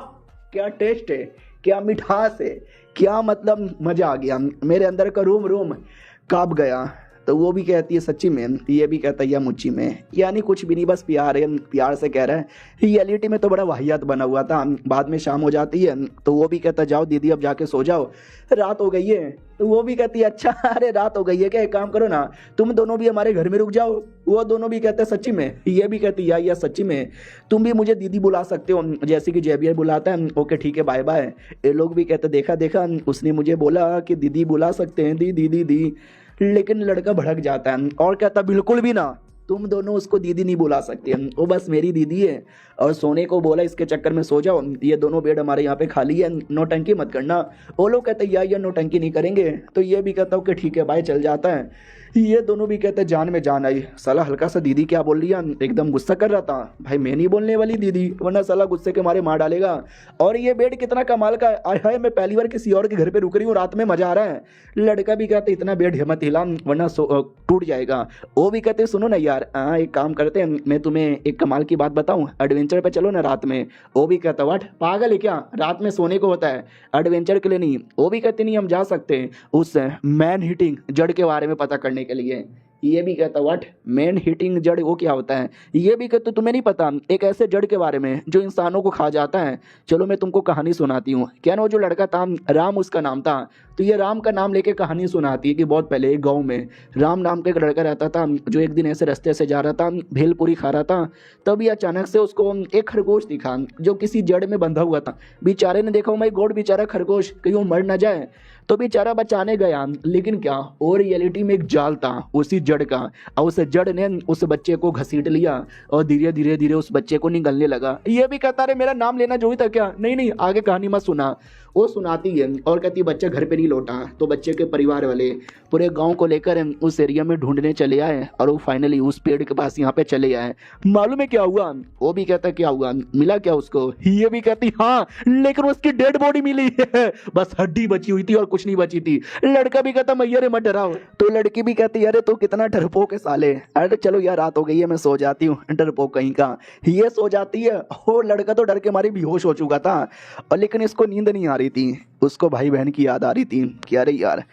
क्या टेस्ट है, क्या मिठास है, क्या मतलब मज़ा आ गया, मेरे अंदर का रोम काँप गया। तो वो भी कहती है सच्ची में, ये भी कहता है या मुच्ची में, यानी कुछ भी नहीं बस प्यार है, प्यार से कह रहा है। रियलिटी में तो बड़ा वाहियात बना हुआ था। बाद में शाम हो जाती है तो वो भी कहता जाओ दीदी अब जाके सो जाओ, रात हो गई है। तो वो भी कहती है अच्छा अरे रात हो गई है क्या, एक काम करो ना तुम दोनों भी हमारे घर में रुक जाओ। वो दोनों भी कहते हैं सच्ची में, ये भी कहती या सच्ची में तुम भी मुझे दीदी बुला सकते हो, जैसे कि जेवियर बुलाता है। ओके ठीक है बाय बाय। ये लोग भी कहते देखा देखा उसने मुझे बोला कि दीदी बुला सकते हैं, दीदी दीदी। लेकिन लड़का भड़क जाता है और कहता बिल्कुल भी ना, तुम दोनों उसको दीदी नहीं बुला सकते, वो बस मेरी दीदी है। और सोने को बोला इसके चक्कर में सो जाओ, ये दोनों बेड हमारे यहाँ पे खाली है, नौटंकी मत करना। वो लोग कहते हैं या नौटंकी नहीं करेंगे। तो ये भी कहता हूँ कि ठीक है भाई चल जाता है। ये दोनों भी कहते हैं जान में जान आई। साला हल्का सा दीदी क्या बोल रही है, एकदम गुस्सा कर रहा था। भाई मैं नहीं बोलने वाली दीदी, वरना साला गुस्से के मारे मार डालेगा। और ये बेड कितना कमाल का है, मैं पहली बार किसी और के घर पे रुक रही हूँ, रात में मजा आ रहा है। लड़का भी कहते इतना बेड हिम्मत हिला वरना टूट जाएगा। वो भी कहते सुनो ना यार एक काम करते हैं, मैं तुम्हें एक कमाल की बात बताऊं, एडवेंचर पे चलो ना रात में। वो भी कहता व्हाट पागल है क्या, रात में सोने को होता है, एडवेंचर के लिए नहीं। वो भी कहते नहीं हम जा सकते हैं उस मैन हीटिंग जड़ के बारे में पता करने के लिए। ये भी कहता व्हाट मैन हीटिंग जड़ वो क्या होता है। ये भी कहता तुम्हें नहीं पता एक ऐसे जड़ के बारे में जो इंसानों को खा जाता है। चलो मैं तुमको कहानी सुनाती हूँ। क्या ना वो जो लड़का था राम उसका नाम था। तो ये राम का नाम लेके कहानी सुनाती है कि बहुत पहले एक गाँव में राम नाम का एक लड़का रहता था जो एक दिन ऐसे रास्ते से जा रहा था, भेलपूरी खा रहा था। तभी अचानक से उसको एक खरगोश दिखा जो किसी जड़ में बंधा हुआ था। बेचारे ने देखा माई गॉड बेचारा खरगोश कहीं वो मर ना जाए, तो बेचारा बचाने गया। लेकिन क्या और रियलिटी में एक जाल था उसी जड़ का, और उस जड़ ने उस बच्चे को घसीट लिया और धीरे धीरे धीरे उस बच्चे को निगलने लगा। ये भी कहता रहे मेरा नाम लेना जो ही था क्या, नहीं नहीं आगे कहानी मत सुना। वो सुनाती है और कहती बच्चा घर पे नहीं लौटा, तो बच्चे के परिवार वाले पूरे गांव को लेकर उस एरिया में ढूंढने चले आए और वो फाइनली उस पेड़ के पास यहाँ पे चले आए। मालूम है क्या हुआ? वो भी कहता क्या हुआ, मिला क्या उसको? ये भी कहती हाँ लेकिन उसकी डेड बॉडी मिली है, बस हड्डी बची हुई थी और कुछ नहीं बची थी। लड़का भी कहता मैया रे मत डराओ। तो लड़की भी कहती अरे तू कितना डरपोक है साले, अरे चलो यार रात हो गई है मैं सो जाती हूँ। डरपोक कहीं का। ये सो जाती है और लड़का तो डर के मारे बेहोश हो चुका था, और लेकिन इसको नींद नहीं आ रही थी। उसको भाई बहन की याद आ रही थी कि अरे यार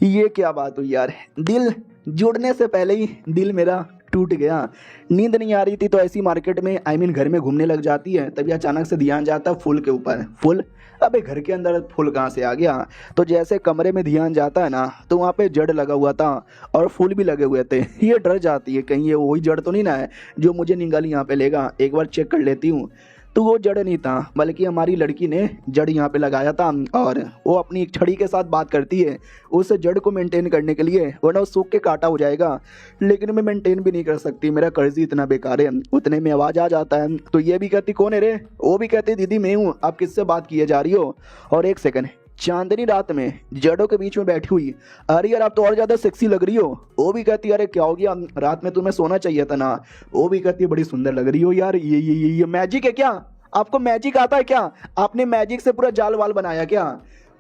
ये क्या बात हुई यार, दिल जुड़ने से पहले ही दिल मेरा टूट गया। नींद नहीं आ रही थी तो ऐसी मार्केट में घर में घूमने लग जाती है। तभी अचानक से ध्यान जाता फूल के ऊपर। फूल, अबे घर के अंदर फूल कहाँ से आ गया? तो जैसे कमरे में ध्यान जाता है ना तो वहाँ पे जड़ लगा हुआ था और फूल भी लगे हुए थे। ये डर जाती है कहीं ये वही जड़ तो नहीं ना है जो मुझे निगल यहाँ पे लेगा, एक बार चेक कर लेती हूँ। तो वो जड़ नहीं था बल्कि हमारी लड़की ने जड़ यहाँ पे लगाया था, और वो अपनी एक छड़ी के साथ बात करती है उस जड़ को मेंटेन करने के लिए, वरना वो सूख के काटा हो जाएगा। लेकिन मैं मेंटेन भी नहीं कर सकती, मेरा कर्ज ही इतना बेकार है। उतने में आवाज़ आ जाता है। तो ये भी कहती कौन है रे? वो भी कहती दीदी मैं हूँ, आप किससे बात किए जा रही हो? और एक सेकंड, चांदनी रात में जड़ों के बीच में बैठी हुई, अरे यार आप तो और ज़्यादा सेक्सी लग रही हो। वो भी कहती अरे क्या हो गया, रात में तुम्हें सोना चाहिए था ना। वो भी कहती बड़ी सुंदर लग रही हो यार, ये मैजिक है क्या? आपको मैजिक आता है क्या? आपने मैजिक से पूरा जाल वाल बनाया क्या?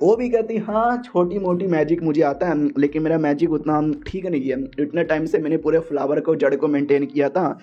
वो भी कहती हाँ छोटी मोटी मैजिक मुझे आता है, लेकिन मेरा मैजिक उतना ठीक नहीं है। इतने टाइम से मैंने पूरे फ्लावर को जड़ को मेंटेन किया था,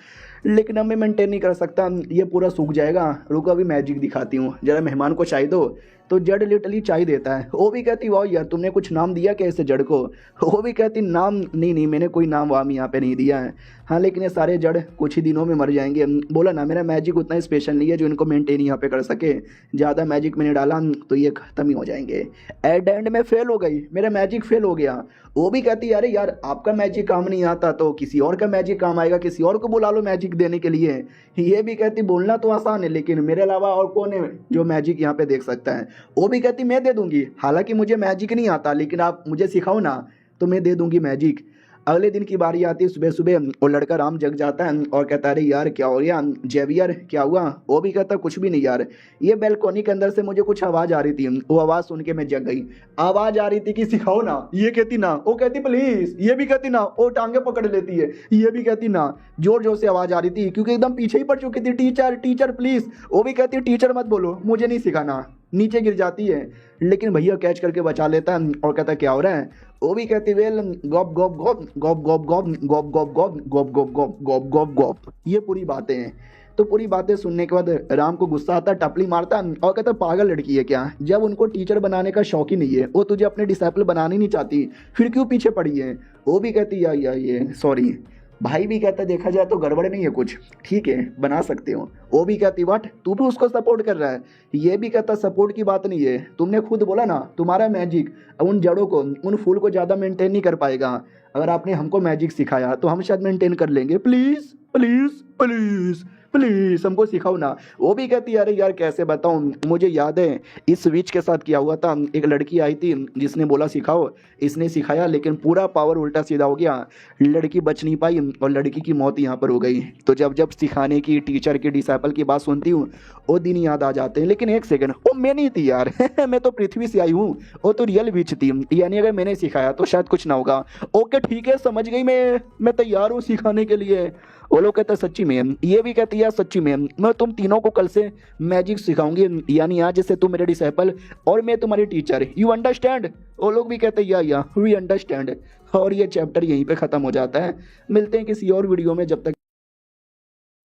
लेकिन अब मैं मेंटेन नहीं कर सकता, ये पूरा सूख जाएगा। रुको अभी मैजिक दिखाती हूँ, जरा मेहमान को चाय दो। तो जड़ लिटरली चाय देता है। वो भी कहती वाह यार तुमने कुछ नाम दिया क्या इस जड़ को? वो भी कहती नाम नहीं मैंने कोई नाम वाम यहाँ पे नहीं दिया है, हाँ लेकिन ये सारे जड़ कुछ ही दिनों में मर जाएंगे। बोला ना मेरा मैजिक उतना स्पेशल नहीं है जो इनको मेंटेन यहाँ पे कर सके, ज़्यादा मैजिक मैंने डाला तो ये ख़त्म ही हो जाएंगे। एट एंड में फेल हो गई, मेरा मैजिक फेल हो गया। वो भी कहती अरे यार आपका मैजिक काम नहीं आता तो किसी और का मैजिक काम आएगा, किसी और को बुला लो मैजिक देने के लिए। ये भी कहती बोलना तो आसान है लेकिन मेरे अलावा और कौन है जो मैजिक यहाँ पे देख सकता है? वो भी कहती मैं दे दूंगी, हालांकि मुझे मैजिक नहीं आता लेकिन आप मुझे सिखाओ ना तो मैं दे दूंगी मैजिक। अगले दिन की बारी आती है सुबह सुबह, और लड़का राम जग जाता है और कहता है अरे यार क्या हो गया जेवियर क्या हुआ? वो भी कहता कुछ भी नहीं यार, ये बैल्कोनी के अंदर से मुझे कुछ आवाज़ आ रही थी, वो आवाज़ सुन के मैं जग गई। आवाज़ आ रही थी कि सिखाओ ना, ये कहती ना, वो कहती प्लीज़, ये भी कहती ना, वो टांगे पकड़ लेती है, ये भी कहती ना। जोर जोर से आवाज़ आ रही थी क्योंकि एकदम पीछे ही पड़ चुकी थी, टीचर टीचर प्लीज़। वो भी कहती टीचर मत बोलो मुझे नहीं सिखाना। नीचे गिर जाती है लेकिन भैया कैच करके बचा लेता है और कहता क्या हो रहा है? वो भी कहती वेल गॉप गॉप गॉप गॉप गॉप गॉप गॉप गॉप गॉप गॉप गॉप गॉप गॉप गॉप गॉप। ये पूरी बातें हैं। तो पूरी बातें सुनने के बाद राम को गुस्सा आता, टपली मारता और कहता पागल लड़की है क्या? जब उनको टीचर बनाने का शौक ही नहीं है, वो तुझे अपने डिसाइपल बनाने नहीं चाहती, फिर क्यों पीछे पड़ी है? वो भी कहती या ये सॉरी। भाई भी कहता देखा जाए तो गड़बड़ नहीं है कुछ, ठीक है बना सकते हो। वो भी कहती व्हाट तू भी उसको सपोर्ट कर रहा है? ये भी कहता सपोर्ट की बात नहीं है, तुमने खुद बोला ना तुम्हारा मैजिक उन जड़ों को उन फूल को ज़्यादा मेंटेन नहीं कर पाएगा। अगर आपने हमको मैजिक सिखाया तो हम शायद मेंटेन कर लेंगे, प्लीज़ प्लीज़ प्लीज़ प्लीज़ हमको सिखाओ ना। वो भी कहती है अरे यार कैसे बताऊँ, मुझे याद है इस स्विच के साथ क्या हुआ था। एक लड़की आई थी जिसने बोला सिखाओ, इसने सिखाया लेकिन पूरा पावर उल्टा सीधा हो गया, लड़की बच नहीं पाई और लड़की की मौत यहाँ पर हो गई। तो जब जब सिखाने की टीचर की डिसाइपल की बात सुनती हूँ वो दिन याद आ जाते हैं। लेकिन एक सेकंड, वो मैं नहीं थी यार मैं तो पृथ्वी से आई हूँ, वो तो रियल विच थी, यानी अगर मैंने सिखाया तो शायद कुछ ना होगा। ओके ठीक है समझ गई, मैं तैयार हूँ सिखाने के लिए। वो लोग कहते सच्ची मैम, ये भी कहती है सच्ची मैम, मैं तुम तीनों को कल से मैजिक सिखाऊंगी, यानी आज से तुम मेरे डिसाइपल और मैं तुम्हारी टीचर, यू अंडरस्टैंड? वो लोग भी कहते या वी अंडरस्टैंड। और ये चैप्टर यहीं पे ख़त्म हो जाता है। मिलते हैं किसी और वीडियो में, जब तक।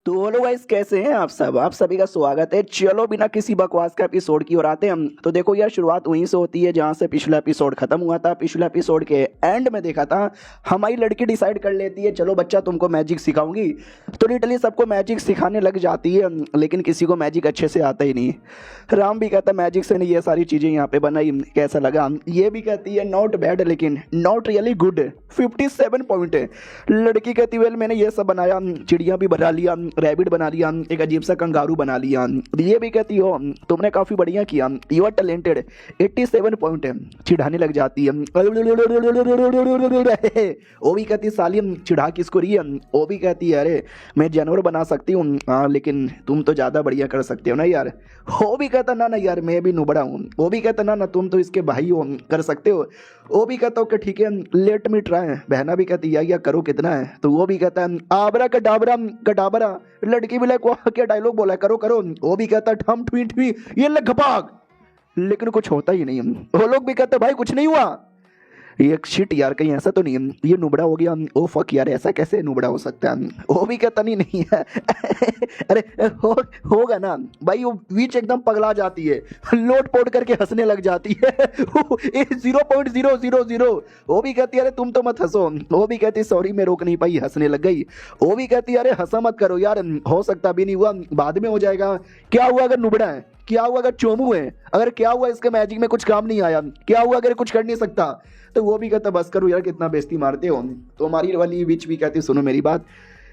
तो हेलो गाइस, कैसे हैं आप सब? आप सभी का स्वागत है। चलो बिना किसी बकवास का एपिसोड की ओर आते हैं हम। तो देखो यार, शुरुआत वहीं से होती है जहां से पिछला एपिसोड खत्म हुआ था। पिछला एपिसोड के एंड में देखा था हमारी लड़की डिसाइड कर लेती है, चलो बच्चा तुमको मैजिक सिखाऊंगी। तो लिटरली सबको मैजिक सिखाने लग जाती है, लेकिन किसी को मैजिक अच्छे से आता ही नहीं। राम भी कहता मैजिक से नहीं ये सारी चीज़ें यहाँ पे बनाई, कैसा लगा? ये भी कहती है नॉट बैड लेकिन नॉट रियली गुड। 57 पॉइंट है। लड़की कहती वेल मैंने ये सब बनाया, चिड़िया भी बना लिया, रैबिट बना लिया, एक अजीब सा कंगारू बना लिया। ये भी कहती हो तुमने काफी बढ़िया किया, यू आर टैलेंटेड। 87 पॉइंट है। चिढ़ाने लग जाती है। वो भी कहती साली चिढ़ा किसको रही है? वो भी कहती है अरे मैं जानवर बना सकती हूँ, लेकिन तुम तो ज्यादा बढ़िया कर सकते हो ना यार। वो भी कहता ना ना यार मैं भी नुबड़ा हूँ। वो भी कहता ना ना तुम तो इसके भाई हो, कर सकते हो। वो भी कहता कि ठीक है लेट मी ट्राई। बहना भी कहती या करो कितना है? तो वो भी कहता है आबरा कडाबरा कडाबरा। लड़की भी लाइक वाह क्या डायलॉग बोला, करो करो। वो भी कहता ठम ठुई ठुई ये ले घपाक, लेकिन कुछ होता ही नहीं। वो लोग भी कहते भाई कुछ नहीं हुआ। ये शिट यार कहीं ऐसा तो नहीं है ये नुबड़ा हो गया। ओ फक यार ऐसा कैसे नुबड़ा हो सकता है? वो भी कहता नहीं है। अरे होगा ना भाई। वो बीच एकदम पगला जाती है, लोट पोट करके हंसने लग जाती है। 0.000। वो भी कहती है अरे तुम तो मत हंसो। वो भी कहती सॉरी मैं रोक नहीं पाई, हंसने लग गई। वो भी कहती अरे हंसा मत करो यार, हो सकता भी नहीं हुआ, बाद में हो जाएगा। क्या हुआ अगर नुबड़ा है? क्या हुआ अगर चोमू है? अगर क्या हुआ इसके मैजिक में कुछ काम नहीं आया? क्या हुआ अगर कुछ कर नहीं सकता? तो वो भी कहता बस करो यार कितना बेइज्जती मारते हो। तो हमारी वाली विच भी कहती सुनो मेरी बात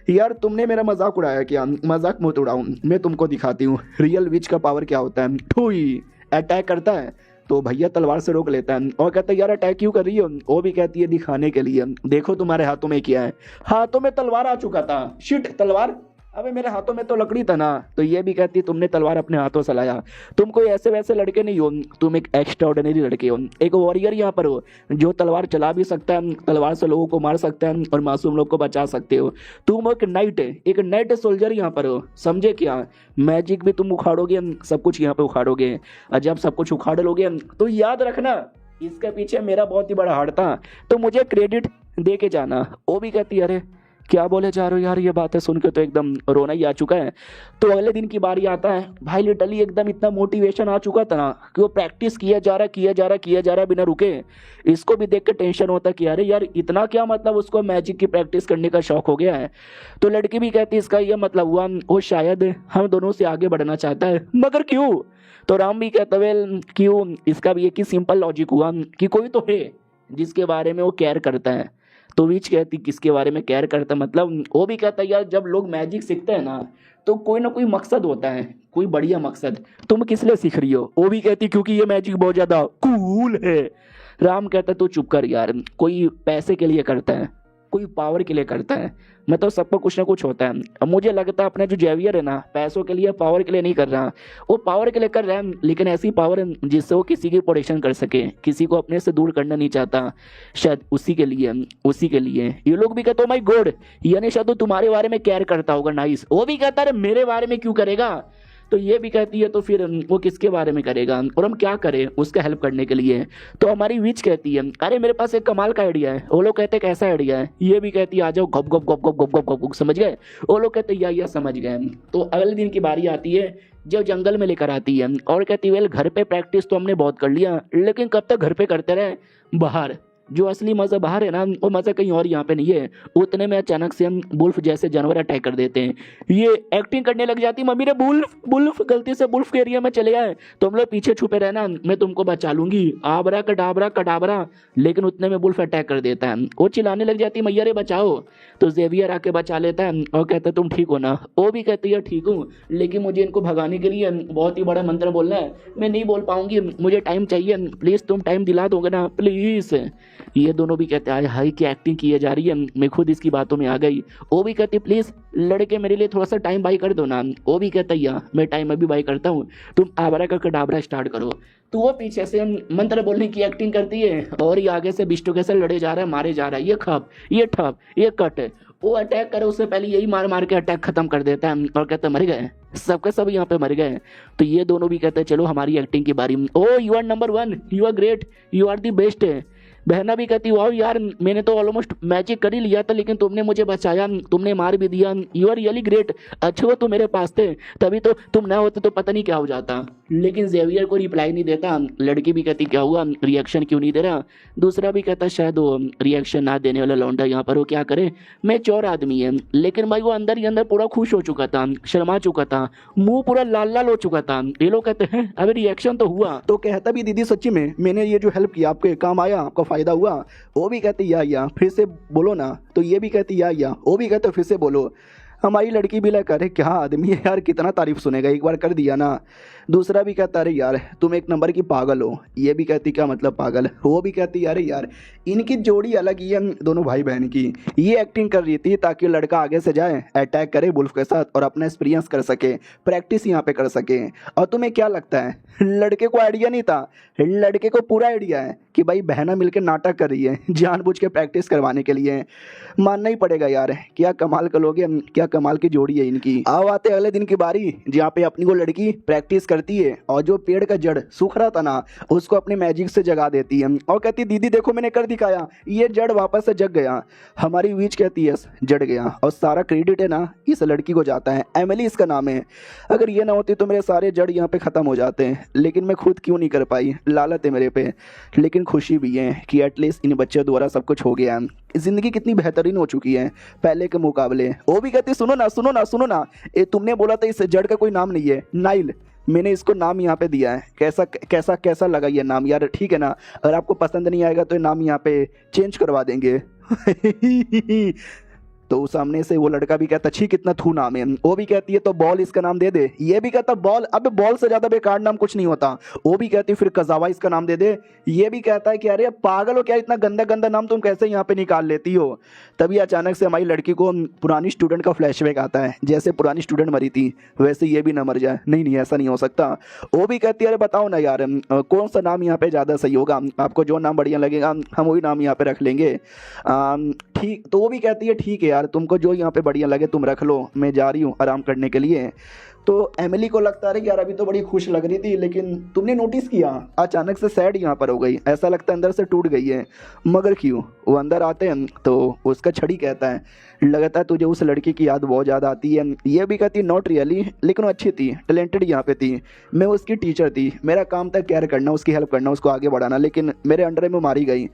यार, तुमने मेरा मजाक उड़ाया क्या? मजाक मत उड़ाऊं, मैं तुमको दिखाती हूँ रियल विच का पावर क्या होता है। ठुई अटैक करता है तो भैया तलवार से रोक लेता है और कहता है यार अटैक क्यों कर रही हो? वो भी कहती है दिखाने के लिए, देखो तुम्हारे हाथों में क्या है। हाथों में तलवार आ चुका था। शिट तलवार, अबे मेरे हाथों में तो लकड़ी था ना। तो ये भी कहती तुमने तलवार अपने हाथों से लाया, तुम कोई ऐसे वैसे लड़के नहीं हो, तुम एक एक्स्ट्रा ऑर्डिनरी लड़के हो, एक वॉरियर यहाँ पर हो जो तलवार चला भी सकता है, तलवार से लोगों को मार सकता है और मासूम लोग को बचा सकते हो। तुम एक नाइट सोल्जर यहाँ पर हो, समझे क्या? मैजिक भी तुम उखाड़ोगे, सब कुछ यहाँ पे उखाड़ोगे, और जब सब कुछ उखाड़ लोगे तो याद रखना इसके पीछे मेरा बहुत ही बड़ा हाथ था, तो मुझे क्रेडिट दे के जाना। वो भी कहती अरे क्या बोले जा रहे हो यार, ये बातें सुन के तो एकदम रोना ही आ चुका है। तो अगले दिन की बारी आता है भाई, लिटरली एकदम इतना मोटिवेशन आ चुका था ना कि वो प्रैक्टिस किया जा रहा बिना रुके। इसको भी देख के टेंशन होता कि अरे यार इतना क्या, मतलब उसको मैजिक की प्रैक्टिस करने का शौक हो गया है। तो लड़की भी कहती इसका ये मतलब हुआ वो शायद हम दोनों से आगे बढ़ना चाहता है, मगर क्यों? तो राम भी कहता वेल क्यों, इसका भी एक ही सिंपल लॉजिक हुआ कि कोई तो है जिसके बारे में वो केयर करता है। तो विच कहती किसके बारे में केयर करता है? मतलब वो भी कहता है यार जब लोग मैजिक सीखते हैं ना तो कोई ना कोई मकसद होता है, कोई बढ़िया मकसद। तुम किस लिए सीख रही हो? वो भी कहती क्योंकि ये मैजिक बहुत ज्यादा कूल है। राम कहता तू चुप कर यार, कोई पैसे के लिए करता है, कोई पावर के लिए करता है, मतलब सबको कुछ ना कुछ होता है। अब मुझे लगता है अपना जो जेवियर है ना पैसों के लिए पावर के लिए नहीं कर रहा, वो पावर के लिए कर रहा है, लेकिन ऐसी पावर जिससे वो किसी की प्रोटेक्शन कर सके, किसी को अपने से दूर करना नहीं चाहता, शायद उसी के लिए। ये लोग भी कहते हो माय गॉड यानी शायद तुम्हारे बारे में केयर करता होगा। नाइस। वो भी कहता है मेरे बारे में क्यों करेगा? तो ये भी कहती है तो फिर वो किसके बारे में करेगा और हम क्या करें उसका हेल्प करने के लिए? तो हमारी विच कहती है अरे मेरे पास एक कमाल का आइडिया है। वो लोग कहते हैं कैसा आइडिया है? ये भी कहती है आ जाओ गप गप गप गप गप गप गप, समझ गए? वो लोग कहते हैं या समझ गए। तो अगले दिन की बारी आती है जो जंगल में लेकर आती है और कहती है घर पे प्रैक्टिस तो हमने बहुत कर लिया, लेकिन कब तक घर पे करते रहे? बाहर जो असली मजा बाहर है ना वो मजा कहीं और यहाँ पे नहीं है। उतने में अचानक से हम बुल्फ जैसे जानवर अटैक कर देते हैं। ये एक्टिंग करने लग जाती मम्मी ने बुल्फ गलती से बुल्फ के एरिया में चले आए तो हम लोग पीछे छुपे रहना, मैं तुमको बचा लूंगी, आबरा कडाबरा कडाबरा। लेकिन उतने में बुल्फ अटैक कर देता है, वो चिल्लाने लग जाती मैया रे बचाओ। तो जेवियर आके बचा लेता है और कहता है तुम ठीक हो ना? वो भी कहती है ठीक हूँ, लेकिन मुझे इनको भगाने के लिए बहुत ही बड़ा मंत्र बोलना है, मैं नहीं बोल पाऊंगी, मुझे टाइम चाहिए, प्लीज तुम टाइम दिला दोगे ना प्लीज? ये दोनों भी कहते हैं हाई की एक्टिंग की जा रही है, मैं खुद इसकी बातों में आ गई। वो भी कहती प्लीज लड़के मेरे लिए थोड़ा सा टाइम बाई कर दो ना। वो भी कहता है मैं टाइम अभी बाई करता हूँ, तुम आबरा का कडाबरा स्टार्ट करो। तो वो पीछे से मंत्र बोलने की एक्टिंग करती है और ये आगे से बिष्टू कैसे लड़े जा रहा है, मारे जा रहा है, ये खप ये ठप ये कट। वो अटैक करे उससे पहले यही मार मार के अटैक खत्म कर देता है और कहता है मर गए, सबके सब यहाँ पे मर गए। तो ये दोनों भी कहते हैं चलो हमारी एक्टिंग की बारी। Oh you are number 1, you are great, you are the best.
बहना भी कहती वाह यार मैंने तो ऑलमोस्ट मैजिक कर ही लिया था लेकिन तुमने मुझे बचाया, तुमने मार भी दिया, यू आर रियली ग्रेट, अच्छे हो तुम मेरे पास थे, तभी तो तुम ना होते तो पता नहीं क्या हो जाता। लेकिन जेवियर को रिप्लाई नहीं देता। लड़की भी कहती क्या हुआ, रिएक्शन क्यों नहीं दे रहा। दूसरा भी कहता शायद वो रिएक्शन ना देने वाला लौंडा यहाँ पर वो क्या करे, मैं चोर आदमी है। लेकिन भाई वो अंदर ही अंदर पूरा खुश हो चुका था, शर्मा चुका था, मुंह पूरा लाल लाल हो चुका था। ये लोग कहते हैं अबे रिएक्शन तो हुआ।
तो कहता भी दीदी सच्ची में मैंने ये जो हेल्प किया आपके काम आया, आपका फायदा हुआ। वो भी कहती या फिर से बोलो ना। तो ये भी कहती या वो भी कहते फिर से बोलो। हमारी लड़की भी लगा अरे क्या आदमी है यार, कितना तारीफ सुनेगा, एक बार कर दिया ना। दूसरा भी कहता अरे यार तुम एक नंबर की पागल हो। ये भी कहती क्या मतलब पागल। वो भी कहती अरे यार इनकी जोड़ी अलग ही है, दोनों भाई बहन की। ये एक्टिंग कर रही थी ताकि लड़का आगे से जाए अटैक करे वुल्फ के साथ और अपना एक्सपीरियंस कर सके, प्रैक्टिस यहाँ पे कर सके। और तुम्हें क्या लगता है लड़के को आइडिया नहीं था? लड़के को पूरा आइडिया है कि भाई बहना मिलकर नाटक कर रही है जानबूझ के प्रैक्टिस करवाने के लिए। मानना ही पड़ेगा यार, क्या कमाल कर लोगे, क्या कमाल की जोड़ी है इनकी। आओ आते अगले दिन की बारी जहाँ पे अपनी को लड़की प्रैक्टिस करती है और जो पेड़ का जड़ सूख रहा था ना उसको अपने मैजिक से जगा देती है और कहती दीदी देखो मैंने कर दिखाया, ये जड़ वापस से जग गया। हमारी वीच कहती है जड़ गया और सारा क्रेडिट है ना इस लड़की को जाता है, एमिली इसका नाम है। अगर ये ना होती तो मेरे सारे जड़ यहाँ पे खत्म हो जाते हैं, लेकिन मैं खुद क्यों नहीं कर पाई, लालत है मेरे पे। लेकिन खुशी भी है कि एटलीस्ट इन बच्चों द्वारा सब कुछ हो गया, जिंदगी कितनी बेहतरीन हो चुकी है पहले के मुकाबले। वो भी कहती सुनो ना सुनो ना सुनो ना, ये तुमने बोला था इस जड़ का कोई नाम नहीं है, नाइल, मैंने इसको नाम यहाँ पे दिया है। कैसा कैसा कैसा लगा ये नाम यार? ठीक है ना, अगर आपको पसंद नहीं आएगा तो ये नाम यहाँ पे चेंज करवा देंगे। तो सामने से वो लड़का भी कहता छी कितना थू नाम है। वो भी कहती है तो बॉल इसका नाम दे दे। ये भी कहता बॉल, अब बॉल से ज्यादा बेकार नाम कुछ नहीं होता। वो भी कहती फिर कजावा इसका नाम दे दे। ये भी कहता है कि अरे पागल हो क्या, इतना गंदा गंदा नाम तुम कैसे यहाँ पे निकाल लेती हो। तभी अचानक से हमारी लड़की को पुरानी स्टूडेंट का फ्लैशबैक आता है, जैसे पुरानी स्टूडेंट मरी थी वैसे ये भी ना मर जाए। नहीं नहीं ऐसा नहीं हो सकता। वो भी कहती है अरे बताओ ना यार कौन सा नाम यहाँ पे ज्यादा सही होगा, आपको जो नाम बढ़िया लगेगा हम वही नाम यहाँ पे रख लेंगे। ठीक, तो वो भी कहती है ठीक है यार तुमको जो यहाँ पे बढ़िया लगे तुम रख लो, मैं जा रही हूँ आराम करने के लिए। तो एमिली को लगता है कि यार अभी तो बड़ी खुश लग रही थी लेकिन तुमने नोटिस किया अचानक से सैड यहाँ पर हो गई, ऐसा लगता है अंदर से टूट गई है। मगर क्यों? वो अंदर आते हैं तो उसका छड़ी कहता है लगता है तुझे उस लड़की की याद बहुत ज़्यादा आती है। ये भी कहती नॉट रियली, लेकिन वो अच्छी थी, टैलेंटेड यहाँ पे थी, मैं उसकी टीचर थी, मेरा काम था केयर करना, उसकी हेल्प करना, उसको आगे बढ़ाना, लेकिन मेरे अंडर में मारी गई।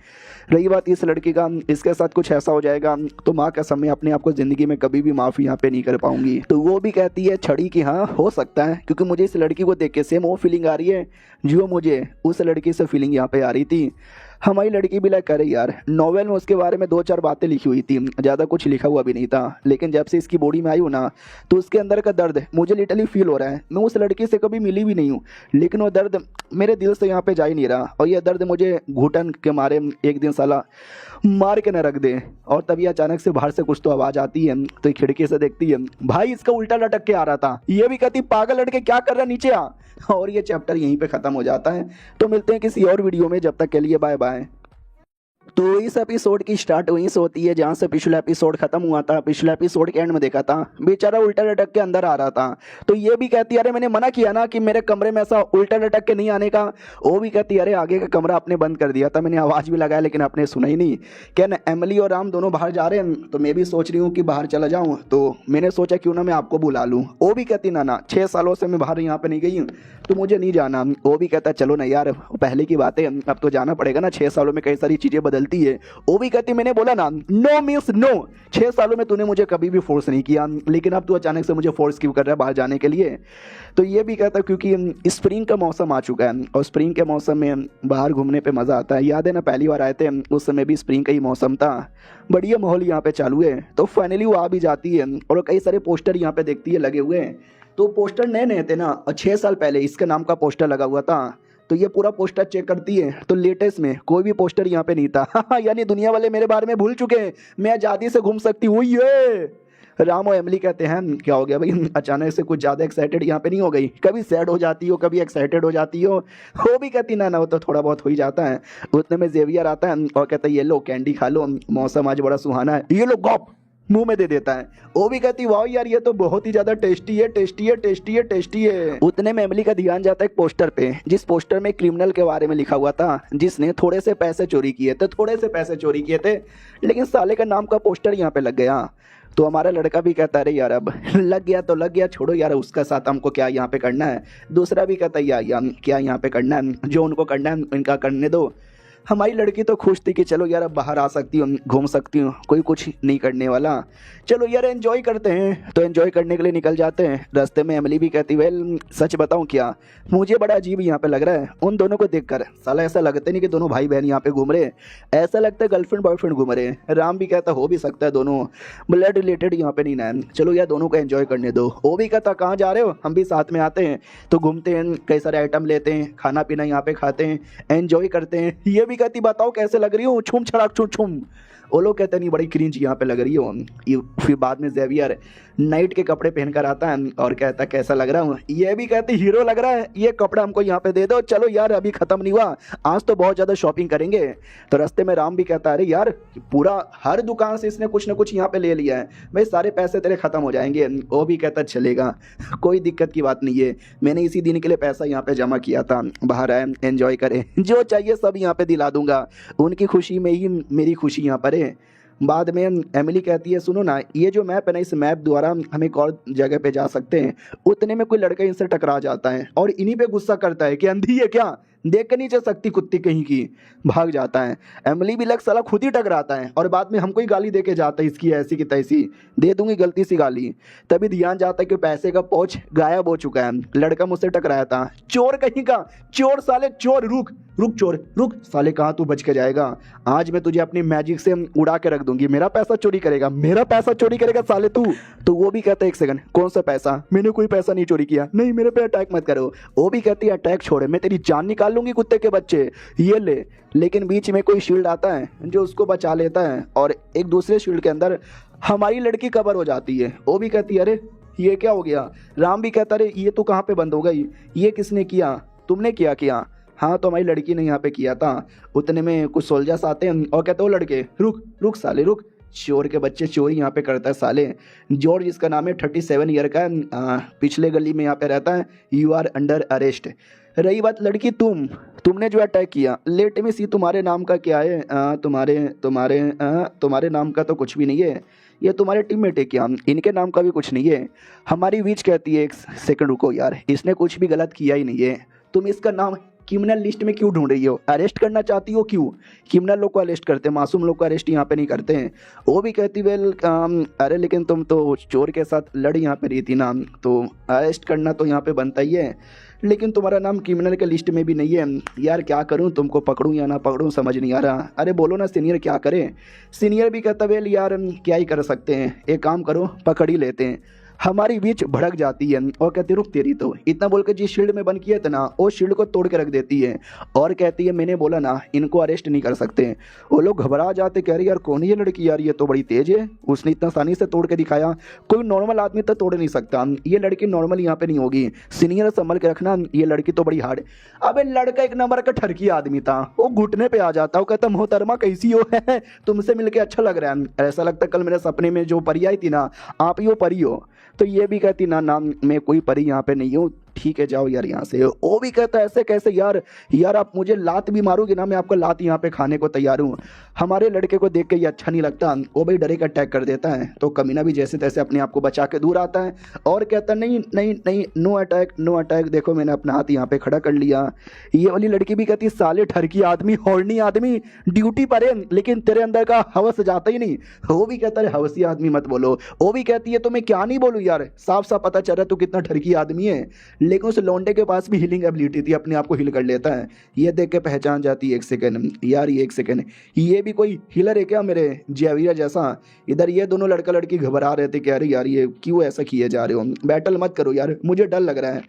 रही बात इस लड़की का, इसके साथ कुछ ऐसा हो जाएगा तो माँ कसम मैं अपने आप को ज़िंदगी में कभी भी माफ़ी यहाँ पे नहीं कर पाऊंगी। तो वो भी कहती है छड़ी की हाँ हो सकता है, क्योंकि मुझे इस लड़की को देख के सेम वो फीलिंग आ रही है जो मुझे उस लड़की से फीलिंग यहाँ पे आ रही थी। हमारी लड़की भी लाइक करे यार, नॉवेल में उसके बारे में 2-4 बातें लिखी हुई थी, ज़्यादा कुछ लिखा हुआ भी नहीं था, लेकिन जब से इसकी बॉडी में आई हूँ ना तो उसके अंदर का दर्द मुझे लिटरली फील हो रहा है। मैं उस लड़की से कभी मिली भी नहीं हूँ लेकिन वो दर्द मेरे दिल से यहाँ पे जा ही नहीं रहा, और ये दर्द मुझे घुटन के मारे एक दिन साला मार के न रख दे। और तभी अचानक से बाहर से कुछ तो आवाज़ आती है, तो खिड़की से देखती है भाई इसका उल्टा लटक के आ रहा था। ये भी कहती पागल लड़के क्या कर रहा है, नीचे आ। और ये चैप्टर यहीं पे ख़त्म हो जाता है। तो मिलते हैं किसी और वीडियो में, जब तक के लिए बाय बाय। तो इस एपिसोड की स्टार्ट वहीं से होती है जहाँ से पिछला एपिसोड खत्म हुआ था। पिछले एपिसोड के एंड में देखा था बेचारा उल्टा लटक के अंदर आ रहा था, तो ये भी कहती है अरे मैंने मना किया ना कि मेरे कमरे में ऐसा उल्टा लटक के नहीं आने का। वो भी कहती है अरे आगे का कमरा आपने बंद कर दिया था, मैंने आवाज़ भी लगाया लेकिन आपने सुना ही नहीं। क्या ना एमिली और राम दोनों बाहर जा रहे हैं, तो मैं भी सोच रही हूँ कि बाहर चला जाऊँ, तो मैंने सोचा क्यों ना मैं आपको बुला लूँ। वो भी कहती ना 6 सालों से मैं बाहर यहाँ पे नहीं गई हूँ तो मुझे नहीं जाना। वो भी कहता चलो ना यार पहले की बातें, अब तो जाना पड़ेगा ना, 6 सालों में कई सारी चीज़ें बदलती है। वो भी कहती मैंने बोला ना नो मीन्स नो, 6 सालों में तूने मुझे कभी भी फोर्स नहीं किया, लेकिन अब तू अचानक से मुझे फोर्स क्यों कर रहा है बाहर जाने के लिए। तो ये भी कहता क्योंकि स्प्रिंग का मौसम आ चुका है और स्प्रिंग के मौसम में बाहर घूमने पे मज़ा आता है। याद है ना पहली बार आए थे उस समय भी स्प्रिंग का ही मौसम था, बढ़िया माहौल यहाँ पे चालू है। तो फाइनली वो आ भी जाती है और कई सारे पोस्टर यहाँ पे देखती है लगे हुए हैं। तो पोस्टर नए नए थे ना, और 6 साल पहले इसके नाम का पोस्टर लगा हुआ था, तो ये पूरा पोस्टर चेक करती है तो लेटेस्ट में कोई भी पोस्टर यहाँ पे नहीं था। यानी दुनिया वाले मेरे बारे में भूल चुके हैं, मैं आज़ादी से घूम सकती हूँ। ये राम और एमिली कहते हैं क्या हो गया भाई, अचानक से कुछ ज़्यादा एक्साइटेड यहाँ पे नहीं हो गई, कभी सैड हो जाती हो कभी एक्साइटेड हो जाती हो। वो भी कहती ना वो तो थोड़ा बहुत हो ही जाता है। उतने में जेवियर आता है और कहता है ये लो कैंडी खा लो, मौसम आज बड़ा सुहाना है, ये लो गॉप। मुंह में दे देता है। वो भी कहती वाह यार ये तो बहुत ही ज्यादा टेस्टी है, टेस्टी है, टेस्टी है, टेस्टी है। उतने में एमिली का ध्यान जाता है एक पोस्टर पे, जिस पोस्टर में क्रिमिनल के बारे में लिखा हुआ था जिसने थोड़े से पैसे चोरी किए थे, लेकिन साले का नाम का पोस्टर यहाँ पे लग गया। तो हमारा लड़का भी कहता है अरे यार अब लग गया तो लग गया, छोड़ो यार उसका साथ हमको क्या यहाँ पे करना है। दूसरा भी कहता है यार क्या यहाँ पे करना है, जो उनको करना है इनका करने दो। हमारी लड़की तो खुश थी कि चलो यार अब बाहर आ सकती हूँ, घूम सकती हूँ, कोई कुछ नहीं करने वाला, चलो यार एंजॉय करते हैं। तो एंजॉय करने के लिए निकल जाते हैं। रास्ते में एमिली भी कहती वेल सच बताऊँ क्या, मुझे बड़ा अजीब यहाँ पे लग रहा है उन दोनों को देखकर। साला ऐसा लगता नहीं कि दोनों भाई बहन यहाँ पे घूम रहे, ऐसा लगता है गर्लफ्रेंड बॉयफ्रेंड घूम रहे हैं। राम भी कहता हो भी सकता है दोनों ब्लड रिलेटेड यहाँ पे नहीं ना, चलो यार दोनों को एंजॉय करने दो। वो भी कहता कहाँ जा रहे हो, हम भी साथ में आते हैं। तो घूमते हैं, कई सारे आइटम लेते हैं, खाना पीना यहाँ पे खाते हैं, एंजॉय करते हैं। ये भी कहती बताओ कैसे लग रही हूँ, छुम छड़ाक छुम छुम। वो लोग कहते नहीं बड़ी क्रिंज यहाँ पे लग रही हो। ये फिर बाद में जेवियर नाइट के कपड़े पहनकर आता है और कहता कैसा लग रहा हूँ। ये भी कहती हीरो लग रहा है, ये कपड़ा हमको यहाँ पे दे दो, चलो यार अभी खत्म नहीं हुआ, आज तो बहुत ज़्यादा शॉपिंग करेंगे। तो रास्ते में राम भी कहता है अरे यार पूरा हर दुकान से इसने कुछ ना कुछ यहाँ पे ले लिया है, भाई सारे पैसे तेरे खत्म हो जाएंगे। वो भी कहता चलेगा, कोई दिक्कत की बात नहीं है, मैंने इसी दिन के लिए पैसा यहाँ पे जमा किया था, बाहर आए एंजॉय करें, जो चाहिए सब यहाँ पे दिला दूंगा, उनकी खुशी में ही मेरी खुशी यहाँ पर है। बाद में एमिली कहती है सुनो ना, ये जो मैप है ना, इस मैप द्वारा हम एक और जगह पे जा सकते हैं। उतने में कोई लड़का इनसे टकरा जाता है और इन्हीं पे गुस्सा करता है कि अंधी है क्या, देख कर नहीं चल सकती कुत्ती कहीं की, भाग जाता है। एमिली भी लग साला खुद ही टकराता है और बाद में हमको ही गाली दे के जाता है, इसकी ऐसी की तैसी, दे दूंगी गलती सी गाली। तभी ध्यान जाता है कि पैसे का pouch गायब हो चुका है, लड़का मुझसे टकराया था। चोर कहीं का, चोर साले चोर, रुक रुक चोर रुक, साले कहाँ तू बच के जाएगा, आज मैं तुझे अपनी मैजिक से उड़ा के रख दूंगी, मेरा पैसा चोरी करेगा, मेरा पैसा चोरी करेगा साले तू। तो वो भी कहता है एक सेकंड कौन सा पैसा, मैंने कोई पैसा नहीं चोरी किया, नहीं मेरे पे अटैक मत करो। वो भी कहती है अटैक छोड़े, मैं तेरी जान निकाल लूंगी कुत्ते के बच्चे, ये ले। लेकिन बीच में कोई शील्ड आता है जो उसको बचा लेता है और एक दूसरे शील्ड के अंदर हमारी लड़की कवर हो जाती है। वो भी कहती है अरे ये क्या हो गया। राम भी कहता अरे ये तो कहाँ पे बंद हो गई, ये किसने किया, तुमने क्या किया। हाँ तो हमारी लड़की ने यहाँ पे किया था। उतने में कुछ सोल्जर्स आते हैं और कहते हो लड़के रुक रुक साले रुक, चोर के बच्चे चोरी यहाँ पे करता है साले। जॉर्ज जिसका नाम है 37 ईयर का, पिछले गली में यहाँ पे रहता है, यू आर अंडर अरेस्ट। रही बात लड़की तुमने जो अटैक किया, लेट में सी तुम्हारे नाम का क्या है, तुम्हारे नाम का तो कुछ भी नहीं है, ये तुम्हारे टीममेट है क्या, इनके नाम का भी कुछ नहीं है। हमारी बीच कहती है एक सेकंड रुको यार, इसने कुछ भी गलत किया ही नहीं है, तुम इसका नाम क्रिमिनल लिस्ट में क्यों ढूंढ रही हो, अरेस्ट करना चाहती हो क्यों, क्रिमिनल लोग को अरेस्ट करते हैं, मासूम लोग को अरेस्ट यहाँ पे नहीं करते हैं। वो भी कहती वेल अरे लेकिन तुम तो चोर के साथ लड़ यहाँ पे रही थी ना, तो अरेस्ट करना तो यहाँ पे बनता ही है, लेकिन तुम्हारा नाम क्रिमिनल के लिस्ट में भी नहीं है। यार क्या करूँ, तुमको पकड़ूँ या ना पकड़ूँ समझ नहीं आ रहा। अरे बोलो ना सीनियर क्या करें। सीनियर भी कहता वेल यार क्या ही कर सकते हैं, एक काम करो पकड़ ही लेते हैं। हमारी बीच भड़क जाती है और कहती रुक तेरी तो, इतना बोल के जिस शील्ड में बंद किया था ना वो शील्ड को तोड़ के रख देती है और कहती है मैंने बोला ना इनको अरेस्ट नहीं कर सकते। वो लोग घबरा जाते, कह रही यार कौन है ये लड़की, यार ये तो बड़ी तेज है, उसने इतना आसानी से तोड़ के दिखाया, कोई नॉर्मल आदमी तो तोड़ नहीं सकता, ये लड़की नॉर्मल यहाँ पे नहीं होगी, सीनियर संभल के रखना, ये लड़की तो बड़ी हार्ड। अबे लड़का एक नंबर का ठरकी आदमी था, वो घुटने पे आ जाता, वो कहता मोहतरमा कैसी हो है, तुमसे मिलके अच्छा लग रहा है, ऐसा लगता कल मेरे सपने में जो परी आई थी ना आप ही वो परी हो। तो ये भी कहती ना ना मैं कोई परी यहाँ पे नहीं हूँ, ठीक है जाओ यार यहाँ से। वो भी कहता है ऐसे कैसे यार, यार आप मुझे लात भी मारोगे ना, मैं आपको लात यहाँ पे खाने को तैयार हूँ। हमारे लड़के को देख के ये अच्छा नहीं लगता, वो भाई डरे का अटैक कर देता है। तो कमीना भी जैसे तैसे अपने आप को बचा के दूर आता है और कहता नहीं नहीं नहीं नो अटैक नो अटैक, देखो मैंने अपना हाथ यहाँ पे खड़ा कर लिया। ये वाली लड़की भी कहती साले ठरकी आदमी, हॉर्नी आदमी, ड्यूटी पर है लेकिन तेरे अंदर का हवस जाता ही नहीं। वो भी कहता है हवसी आदमी मत बोलो। वो भी कहती है तो मैं क्या नहीं बोलूँ यार, साफ साफ पता चल रहा है तू कितना ठरकी आदमी है, लेकिन उस लौंडे के पास भी हीलिंग एबिलिटी थी, अपने आप को हील कर लेता है। ये देख के पहचान जाती है एक सेकंड यार, ये एक सेकंड ये भी कोई हीलर है क्या मेरे जेवियर जैसा। इधर ये दोनों लड़का लड़की घबरा रहे थे, कह रहे यार ये क्यों ऐसा किए जा रहे हो, बैटल मत करो यार मुझे डर लग रहा है।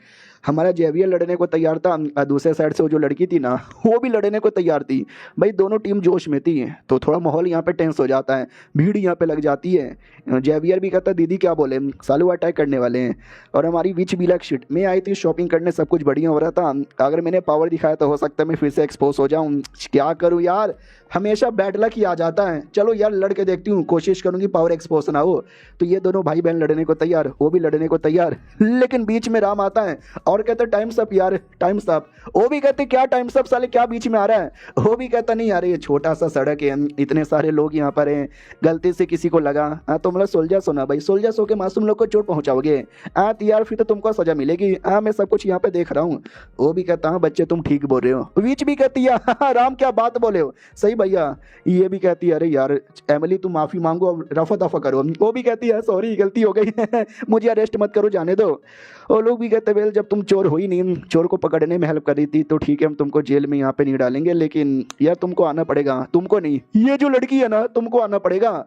हमारा जेवियर लड़ने को तैयार था, दूसरे साइड से वो जो लड़की थी ना वो भी लड़ने को तैयार थी। भाई दोनों टीम जोश में थी तो थोड़ा माहौल यहाँ पे टेंस हो जाता है, भीड़ यहाँ पे लग जाती है। जेवियर भी कहता दीदी क्या बोले, सालू अटैक करने वाले हैं। और हमारी विच बी लाइक शिट, मैं आई थी शॉपिंग करने, सब कुछ बढ़िया हो रहा था, अगर मैंने पावर दिखाया तो हो सकता है मैं फिर से एक्सपोज हो जाऊँ, क्या करूँ यार, हमेशा बैड लक ही आ जाता है। चलो यार लड़के देखती हूँ, कोशिश करूंगी पावर एक्सपोज ना हो। तो ये दोनों भाई बहन लड़ने को तैयार, वो भी लड़ने को तैयार, लेकिन बीच में राम आता है और कहते टाइम्स अप यार, टाइम्स अप। वो भी कहते क्या टाइम्स अप साले, क्या बीच में आ रहा है। वो भी कहता नहीं यार ये छोटा सा सड़क है, इतने सारे लोग यहाँ पर हैं, गलती से किसी को लगा तो मतलब सोल्जर सोना भाई, सोल्जर सो के मासूम लोग को चोट पहुंचाओगे तो यार फिर तो तुमको सजा मिलेगी। मैं सब कुछ यहाँ पे देख रहा हूँ। वो भी कहता हाँ बच्चे तुम ठीक बोल रहे हो। बीच भी कहती है हाँ, राम क्या बात बोले हो, सही भैया। ये भी कहती है अरे यार एमिली तुम माफी मांगो, अब रफा दफा करो। वो भी कहती है सॉरी गलती हो गई मुझे अरेस्ट मत करो, जाने दो। और लोग भी कहते वेल जब तुम चोर हो ही नहीं, चोर को पकड़ने में हेल्प कर रही थी तो ठीक है हम तुमको जेल में यहाँ पे नहीं डालेंगे, लेकिन यार तुमको आना पड़ेगा, तुमको नहीं ये जो लड़की है ना तुमको आना पड़ेगा।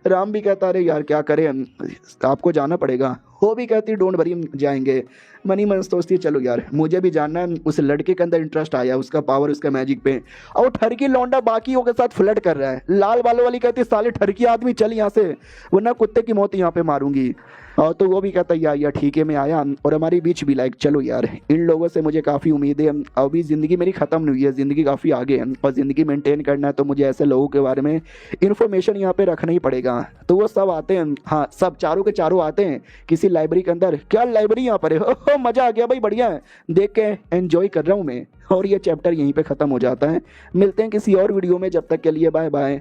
राम भी कहता अरे यार क्या करें आपको जाना पड़ेगा। वो भी कहती डोंट वरी हम जाएंगे। मनी मन सोचती है चलो यार मुझे भी जानना है। उस लड़के के अंदर इंटरेस्ट आया, उसका पावर उसका मैजिक पे, और ठरकी लौंडा बाकियों के साथ फ्लर्ट कर रहा है। लाल बालों वाली कहती साले ठरकी आदमी चल यहाँ से, वरना कुत्ते की मौत यहाँ पे मारूंगी। और तो वो भी कहता यार ठीक है मैं आया, और हमारी बीच भी लाइक चलो यार इन लोगों से मुझे काफ़ी उम्मीद है, अभी ज़िंदगी मेरी ख़त्म नहीं हुई है, ज़िंदगी काफ़ी आगे है और ज़िंदगी मेंटेन करना है तो मुझे ऐसे लोगों के बारे में इन्फॉर्मेशन यहाँ पे रखना ही पड़ेगा। तो वो सब आते हैं, हाँ सब चारों के चारों आते हैं किसी लाइब्रेरी के अंदर। क्या लाइब्रेरी यहाँ पर है, हो मज़ा आ गया भाई, बढ़िया है, देख के एंजॉय कर रहा हूँ मैं। और ये चैप्टर यहीं पे ख़त्म हो जाता है। मिलते हैं किसी और वीडियो में, जब तक के लिए बाय बाय।